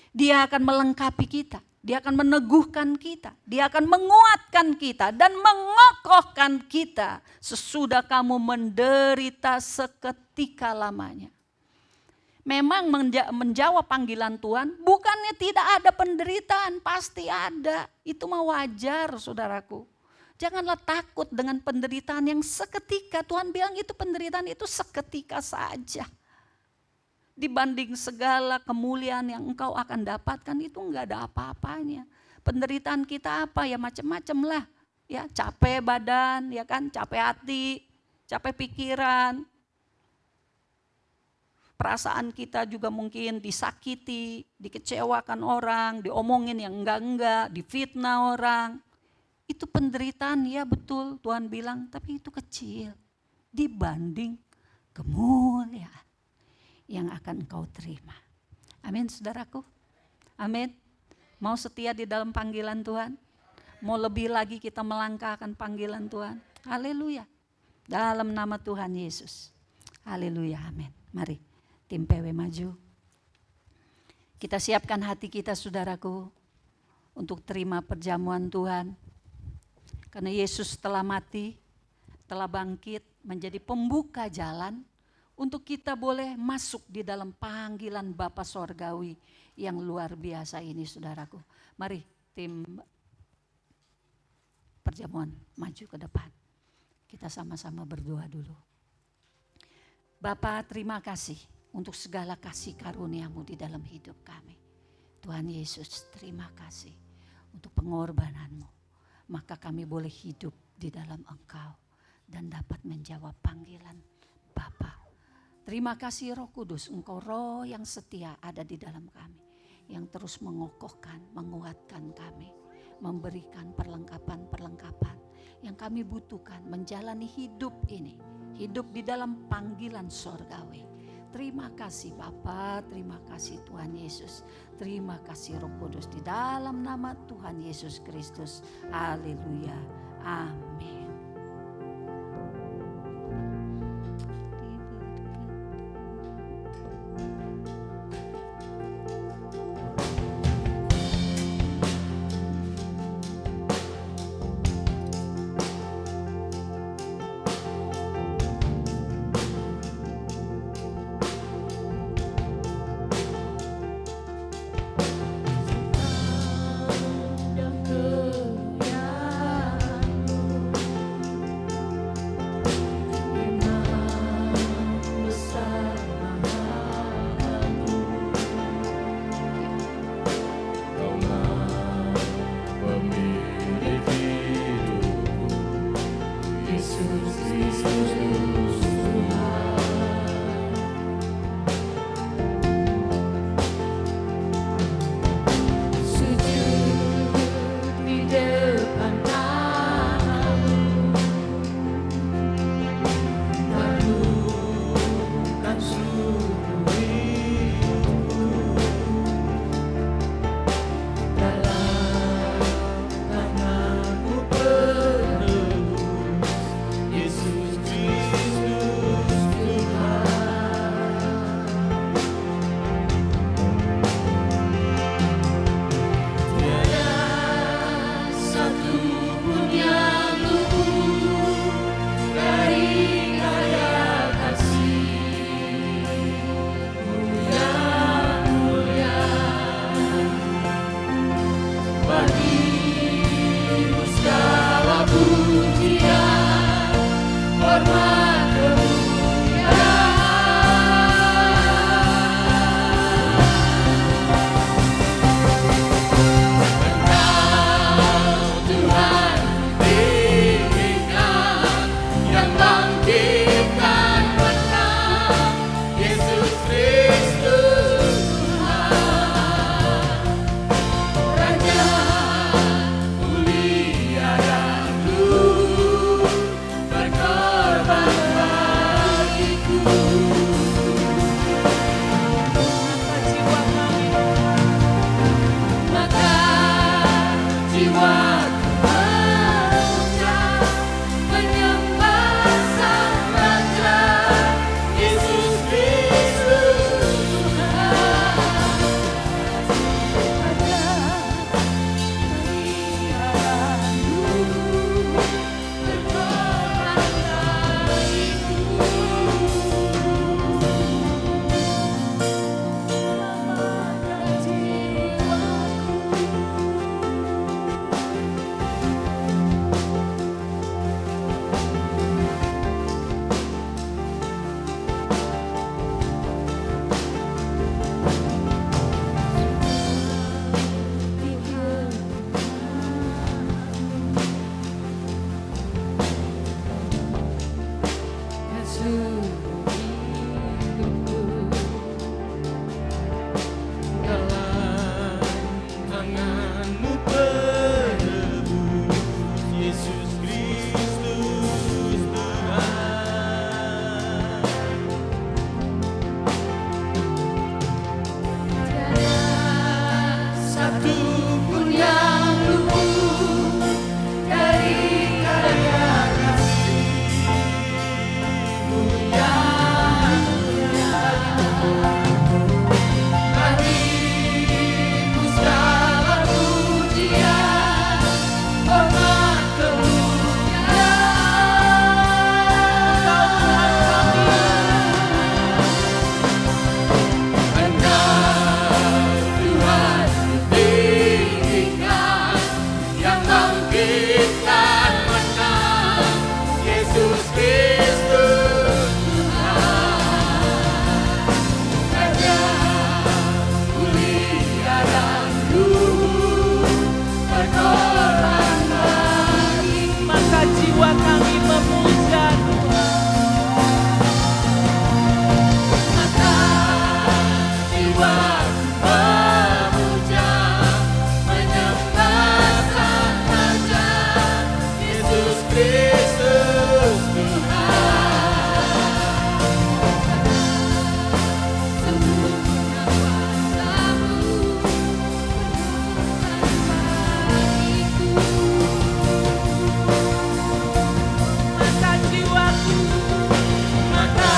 Dia akan melengkapi kita, Dia akan meneguhkan kita, Dia akan menguatkan kita dan mengokohkan kita sesudah kamu menderita seketika lamanya. Memang menjawab panggilan Tuhan, bukannya tidak ada penderitaan, pasti ada. Itu mah wajar saudaraku. Janganlah takut dengan penderitaan yang seketika. Tuhan bilang itu penderitaan itu seketika saja. Dibanding segala kemuliaan yang engkau akan dapatkan, itu enggak ada apa-apanya. Penderitaan kita apa ya, macam-macam lah. Ya, capek badan, ya kan, capek hati, capek pikiran. Perasaan kita juga mungkin disakiti, dikecewakan orang, diomongin yang enggak-enggak, difitnah orang. Itu penderitaan, ya betul Tuhan bilang, tapi itu kecil dibanding kemuliaan yang akan engkau terima. Amin saudaraku. Amin. Mau setia di dalam panggilan Tuhan? Mau lebih lagi kita melangkahkan panggilan Tuhan? Haleluya. Dalam nama Tuhan Yesus. Haleluya. Amin. Mari. Tim PW maju. Kita siapkan hati kita saudaraku untuk terima perjamuan Tuhan. Karena Yesus telah mati, telah bangkit menjadi pembuka jalan untuk kita boleh masuk di dalam panggilan Bapa Sorgawi yang luar biasa ini saudaraku. Mari tim perjamuan maju ke depan. Kita sama-sama berdoa dulu. Bapa, terima kasih untuk segala kasih karunia-Mu di dalam hidup kami. Tuhan Yesus, terima kasih untuk pengorbanan-Mu. Maka kami boleh hidup di dalam Engkau dan dapat menjawab panggilan Bapa. Terima kasih Roh Kudus, Engkau Roh yang setia ada di dalam kami, yang terus mengokohkan, menguatkan kami, memberikan perlengkapan-perlengkapan yang kami butuhkan menjalani hidup ini, hidup di dalam panggilan sorgawi. Terima kasih Bapa, terima kasih Tuhan Yesus, terima kasih Roh Kudus di dalam nama Tuhan Yesus Kristus. Haleluya, amin. tubuh yang luhur dari karya kasih-Mu yang mulia. Berimu segala pujian, hormat, Maka jiwa kami memuja maka jiwaku memuja, menyembah Sang Raja, Yesus Kristus Tuhan. Sempurna kuasa-Mu, maka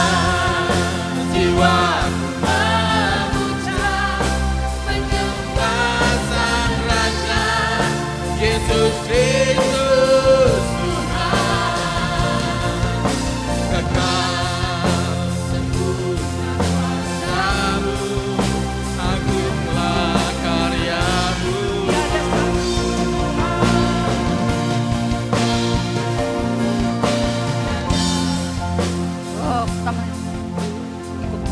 jiwaku memuja, menyembah Sang Raja, Yesus Kristus Tuhan. Kekal sempurna kuasa-Mu, agunglah karya-Mu. oh teman ikut.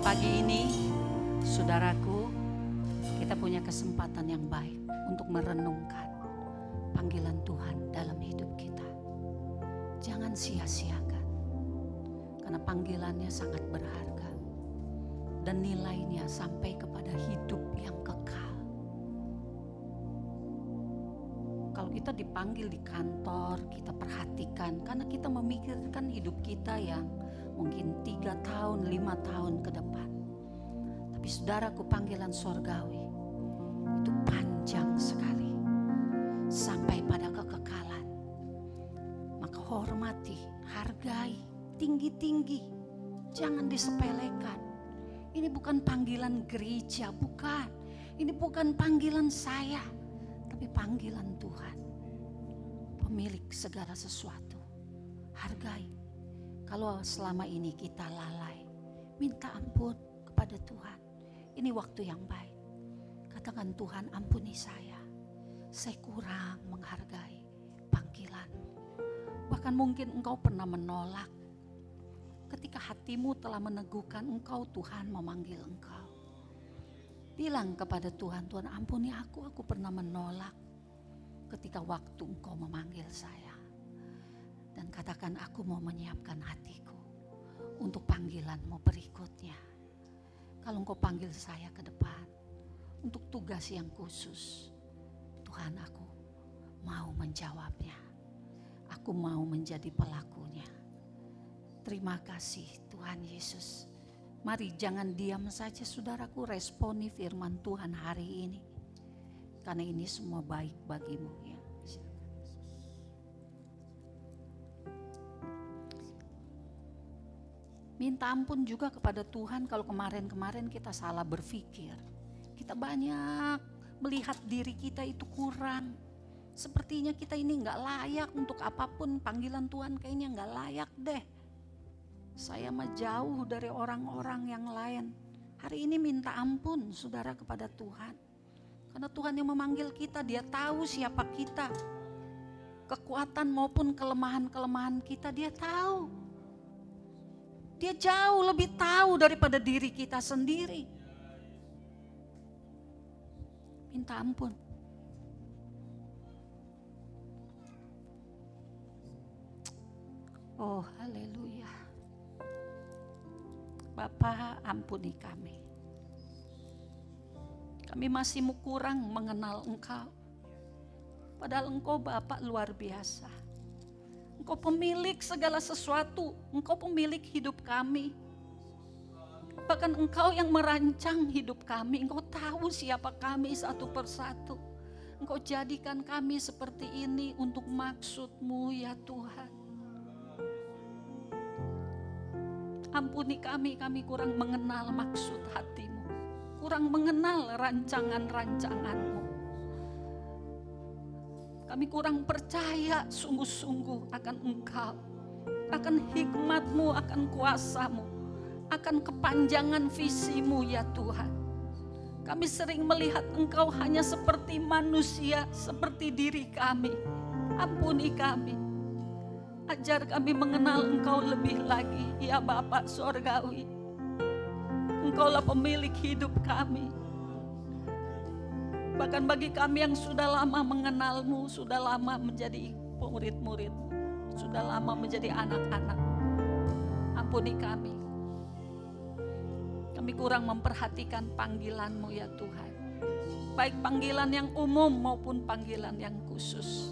Pagi ini, saudaraku, kita punya kesempatan yang baik untuk merenungkan panggilan Tuhan dalam hidup kita. Jangan sia-siakan, karena panggilannya sangat berharga dan nilainya sampai kepada hidup yang kekal. Kalau kita dipanggil di kantor, kita perhatikan karena kita memikirkan hidup kita yang mungkin 3 tahun, 5 tahun ke depan. Tapi saudaraku, panggilan sorgawi itu panjang sekali sampai pada kekekalan. Maka hormati, hargai, tinggi-tinggi, jangan disepelekan. Ini bukan panggilan gereja, bukan. Ini bukan panggilan saya, tapi panggilan Tuhan, pemilik segala sesuatu. Hargai. Kalau selama ini kita lalai, minta ampun kepada Tuhan. Ini waktu yang baik. Katakan, Tuhan ampuni saya kurang menghargai panggilan-Mu. Bahkan mungkin engkau pernah menolak. Ketika hatimu telah meneguhkan engkau, Tuhan memanggil engkau. Bilang kepada Tuhan, Tuhan ampuni aku pernah menolak ketika waktu engkau memanggil saya. Dan katakan, aku mau menyiapkan hatiku untuk panggilan-Mu berikutnya. Kalau engkau panggil saya ke depan untuk tugas yang khusus, Tuhan aku mau menjawabnya. Aku mau menjadi pelakunya. Terima kasih Tuhan Yesus. Mari jangan diam saja saudaraku, responi firman Tuhan hari ini. Karena ini semua baik bagimu ya. Minta ampun juga kepada Tuhan kalau kemarin-kemarin kita salah berpikir. Kita banyak melihat diri kita itu kurang. Sepertinya kita ini gak layak untuk apapun, panggilan Tuhan kayaknya gak layak deh. Saya mah jauh dari orang-orang yang lain. Hari ini minta ampun saudara kepada Tuhan. Karena Tuhan yang memanggil kita, Dia tahu siapa kita. Kekuatan maupun kelemahan-kelemahan kita Dia tahu. Dia jauh lebih tahu daripada diri kita sendiri. Minta ampun. Oh haleluya. Bapa ampuni kami. Kami masih kurang mengenal Engkau. Padahal Engkau Bapa luar biasa. Engkau pemilik segala sesuatu. Engkau pemilik hidup kami. Bahkan Engkau yang merancang hidup kami. Engkau tahu siapa kami satu persatu. Engkau jadikan kami seperti ini untuk maksud-Mu ya Tuhan. Ampuni kami kurang mengenal maksud hati-Mu. Kurang mengenal rancangan-rancangan-Mu. Kami kurang percaya sungguh-sungguh akan Engkau. Akan hikmat-Mu, akan kuasa-Mu. Akan kepanjangan visi-Mu ya Tuhan. Kami sering melihat Engkau hanya seperti manusia, seperti diri kami. Ampuni kami. Ajar kami mengenal Engkau lebih lagi, ya Bapa Sorgawi. Engkaulah pemilik hidup kami. Bahkan bagi kami yang sudah lama mengenal-Mu, sudah lama menjadi murid-murid, sudah lama menjadi anak-anak. Ampuni kami. Kami kurang memperhatikan panggilan-Mu ya Tuhan. Baik panggilan yang umum maupun panggilan yang khusus.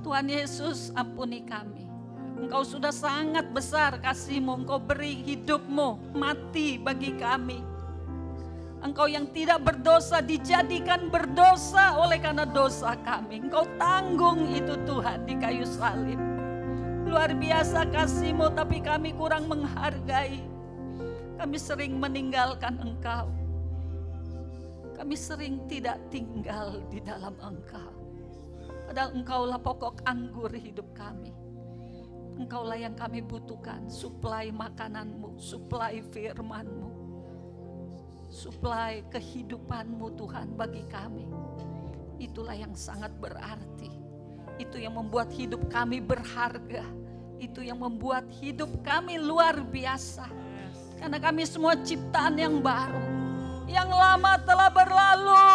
Tuhan Yesus, ampuni kami. Engkau sudah sangat besar kasih-Mu. Engkau beri hidup-Mu mati bagi kami. Engkau yang tidak berdosa dijadikan berdosa oleh karena dosa kami. Engkau tanggung itu Tuhan di kayu salib. Luar biasa kasih-Mu, tapi kami kurang menghargai. Kami sering meninggalkan Engkau. Kami sering tidak tinggal di dalam Engkau. Padahal Engkaulah pokok anggur hidup kami. Engkaulah yang kami butuhkan. Suplai makanan-Mu, suplai firman-Mu, suplai kehidupan-Mu Tuhan bagi kami. Itulah yang sangat berarti. Itu yang membuat hidup kami berharga. Itu yang membuat hidup kami luar biasa. Karena kami semua ciptaan yang baru. Yang lama telah berlalu,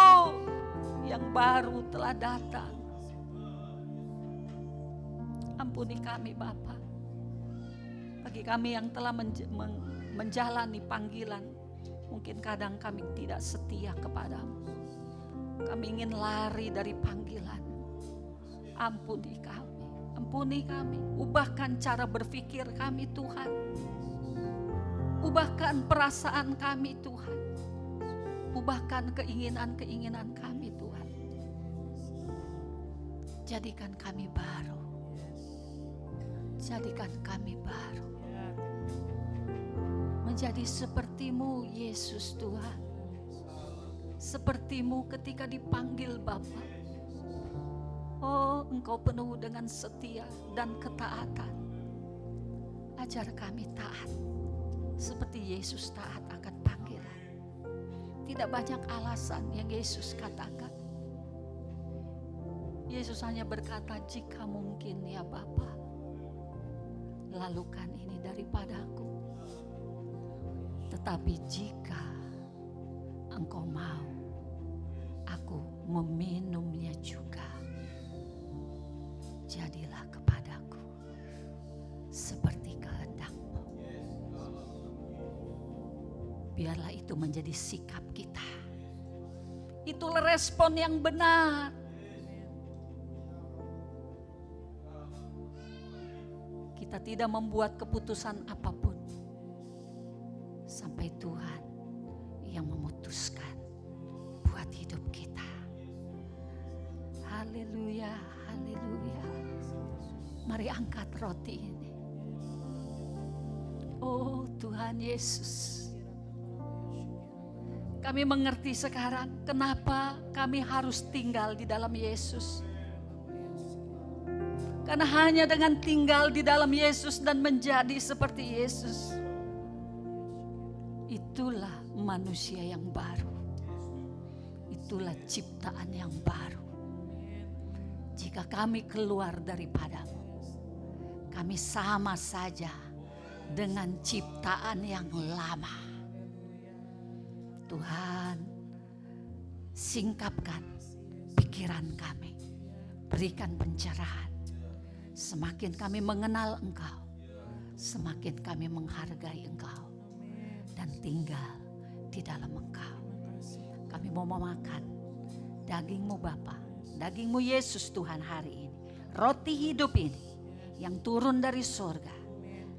yang baru telah datang. Ampuni kami Bapa. Bagi kami yang telah menjalani panggilan, mungkin kadang kami tidak setia kepadamu. Kami ingin lari dari panggilan. Ampuni kami. Ampuni kami. Ubahkan cara berpikir kami Tuhan. Ubahkan perasaan kami Tuhan. Ubahkan keinginan-keinginan kami Tuhan. Jadikan kami baru. Jadikan kami baru. Menjadi seperti-Mu Yesus Tuhan. Seperti-Mu ketika dipanggil Bapa. Oh, Engkau penuh dengan setia dan ketaatan. Ajar kami taat. Seperti Yesus taat akan panggilan. Tidak banyak alasan yang Yesus katakan. Yesus hanya berkata, jika mungkin ya Bapa, lalukan ini daripadaku. Tetapi jika Engkau mau, aku meminumnya juga. Jadilah kepadaku seperti kehendak-Mu. Biarlah itu menjadi sikap kita. Itulah respon yang benar. Kita tidak membuat keputusan apapun sampai Tuhan yang memutuskan buat hidup kita. Haleluya, haleluya. Mari angkat roti ini. Oh Tuhan Yesus, kami mengerti sekarang kenapa kami harus tinggal di dalam Yesus. Karena hanya dengan tinggal di dalam Yesus dan menjadi seperti Yesus, itulah manusia yang baru. Itulah ciptaan yang baru. Jika kami keluar daripada-Mu, kami sama saja dengan ciptaan yang lama. Tuhan, singkapkan pikiran kami, berikan pencerahan. Semakin kami mengenal Engkau, semakin kami menghargai Engkau dan tinggal di dalam Engkau. Kami Kami mau memakan daging-Mu Bapa, daging-Mu Yesus Tuhan hari ini. Roti hidup ini yang turun dari surga.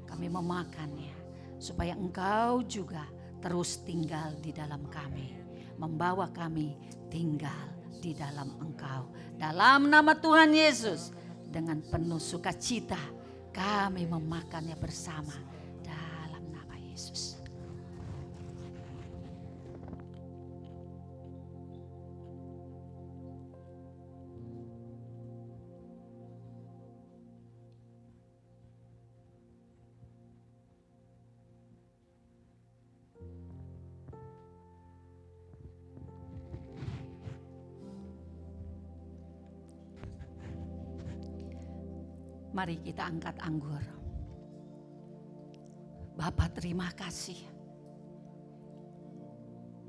Kami memakannya supaya Engkau juga terus tinggal di dalam kami. Membawa kami tinggal di dalam Engkau. Dalam nama Tuhan Yesus, dengan penuh sukacita kami memakannya bersama dalam nama Yesus. Mari kita angkat anggur. Bapa, terima kasih.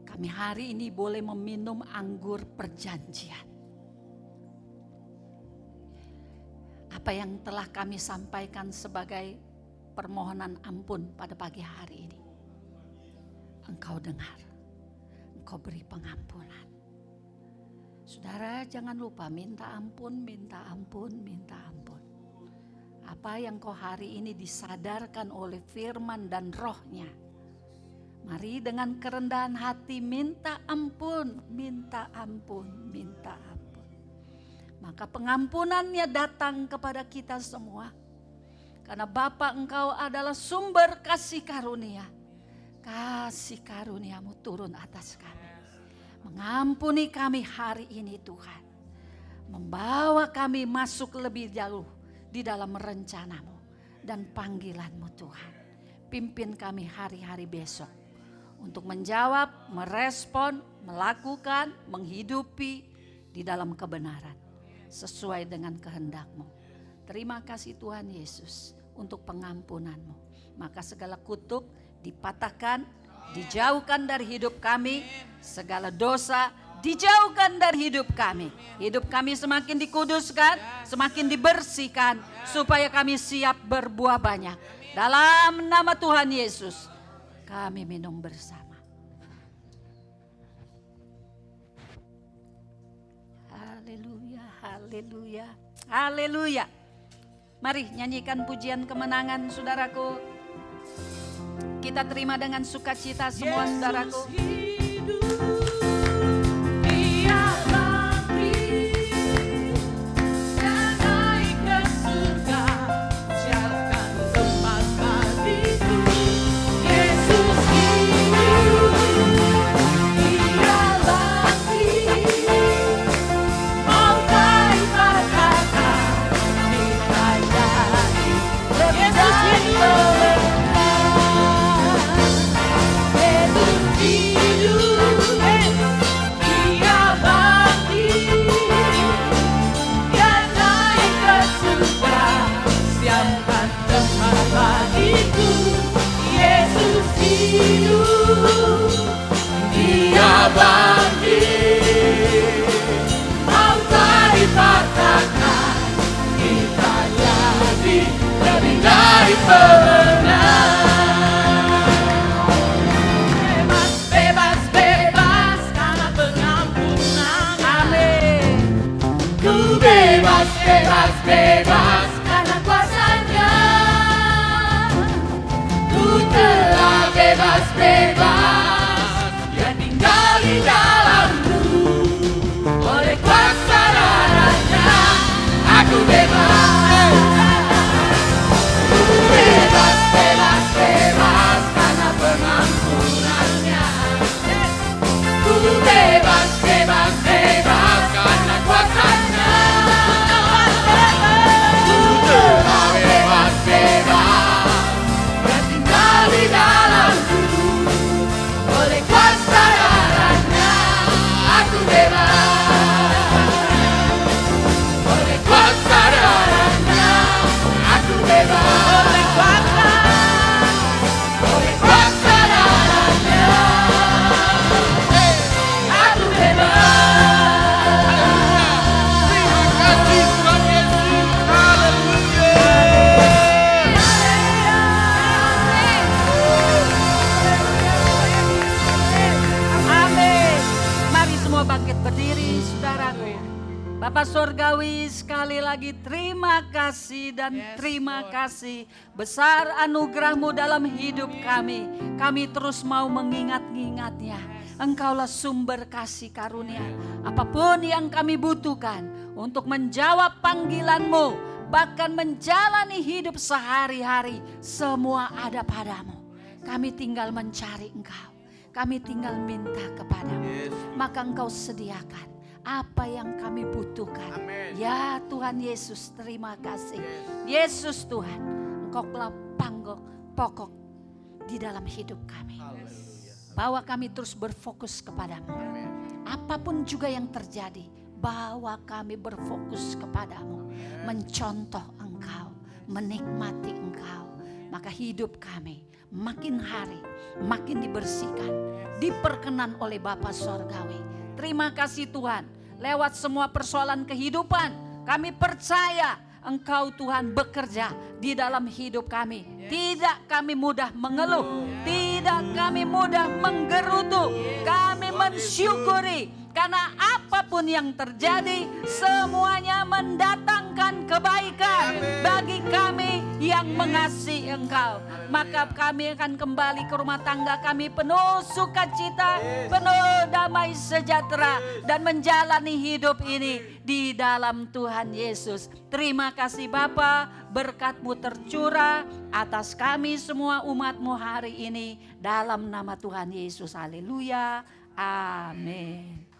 Kami hari ini boleh meminum anggur perjanjian. Apa yang telah kami sampaikan sebagai permohonan ampun pada pagi hari ini, Engkau dengar, Engkau beri pengampunan. Saudara, jangan lupa minta ampun, minta ampun, minta ampun. Apa yang kau hari ini disadarkan oleh firman dan rohnya. Mari dengan kerendahan hati minta ampun, minta ampun, minta ampun. Maka pengampunannya datang kepada kita semua. Karena Bapa, Engkau adalah sumber kasih karunia. Kasih karuniamu turun atas kami. Mengampuni kami hari ini Tuhan. Membawa kami masuk lebih jauh di dalam rencana-Mu dan panggilan-Mu Tuhan. Pimpin kami hari-hari besok untuk menjawab, merespon, melakukan, menghidupi di dalam kebenaran sesuai dengan kehendak-Mu. Terima kasih Tuhan Yesus untuk pengampunan-Mu. Maka segala kutuk dipatahkan, dijauhkan dari hidup kami, segala dosa dijauhkan dari hidup kami. Hidup kami semakin dikuduskan, semakin dibersihkan, supaya kami siap berbuah banyak. Dalam nama Tuhan Yesus, kami minum bersama. Haleluya, haleluya, haleluya. Mari nyanyikan pujian kemenangan, saudaraku. Kita terima dengan sukacita semua, saudaraku. Bebas karena kuasa-Nya. Ku telah bebas, Dia tinggal di dalamku. Oleh kuasa darah-Nya aku bebas. Ku bebas karena pengampunan-Nya. Ku bebas karena kuasa-Nya. Dia tinggal di dalamku oleh kuasa darah-Nya. saudaraku. Bapak Surgawi, sekali lagi terima kasih dan terima kasih besar anugerah-Mu dalam hidup kami. Kami terus mau mengingat-ingatnya. Engkaulah sumber kasih karunia. Apapun yang kami butuhkan untuk menjawab panggilan-Mu, bahkan menjalani hidup sehari-hari, semua ada pada-Mu. Kami tinggal mencari Engkau. Kami tinggal minta kepadamu. Maka Engkau sediakan apa yang kami butuhkan. Ya Tuhan Yesus, terima kasih. Yesus Tuhan, Engkau telah pokok di dalam hidup kami. Bawa kami terus berfokus kepadamu. Apapun juga yang terjadi, bawa kami berfokus kepadamu. Mencontoh Engkau, menikmati Engkau. Maka hidup kami makin hari makin dibersihkan, diperkenan oleh Bapa Sorgawi. Terima kasih Tuhan, lewat semua persoalan kehidupan kami percaya Engkau Tuhan bekerja di dalam hidup kami. Tidak kami mudah mengeluh, tidak kami mudah menggerutu. Kami mensyukuri karena apapun yang terjadi semuanya mendatangkan kebaikan bagi kami yang mengasihi Engkau. Maka kami akan kembali ke rumah tangga kami penuh sukacita, penuh damai sejahtera, dan menjalani hidup ini di dalam Tuhan Yesus. Terima kasih Bapa, berkat-Mu tercurah atas kami semua umat-Mu hari ini dalam nama Tuhan Yesus. Haleluya, amin.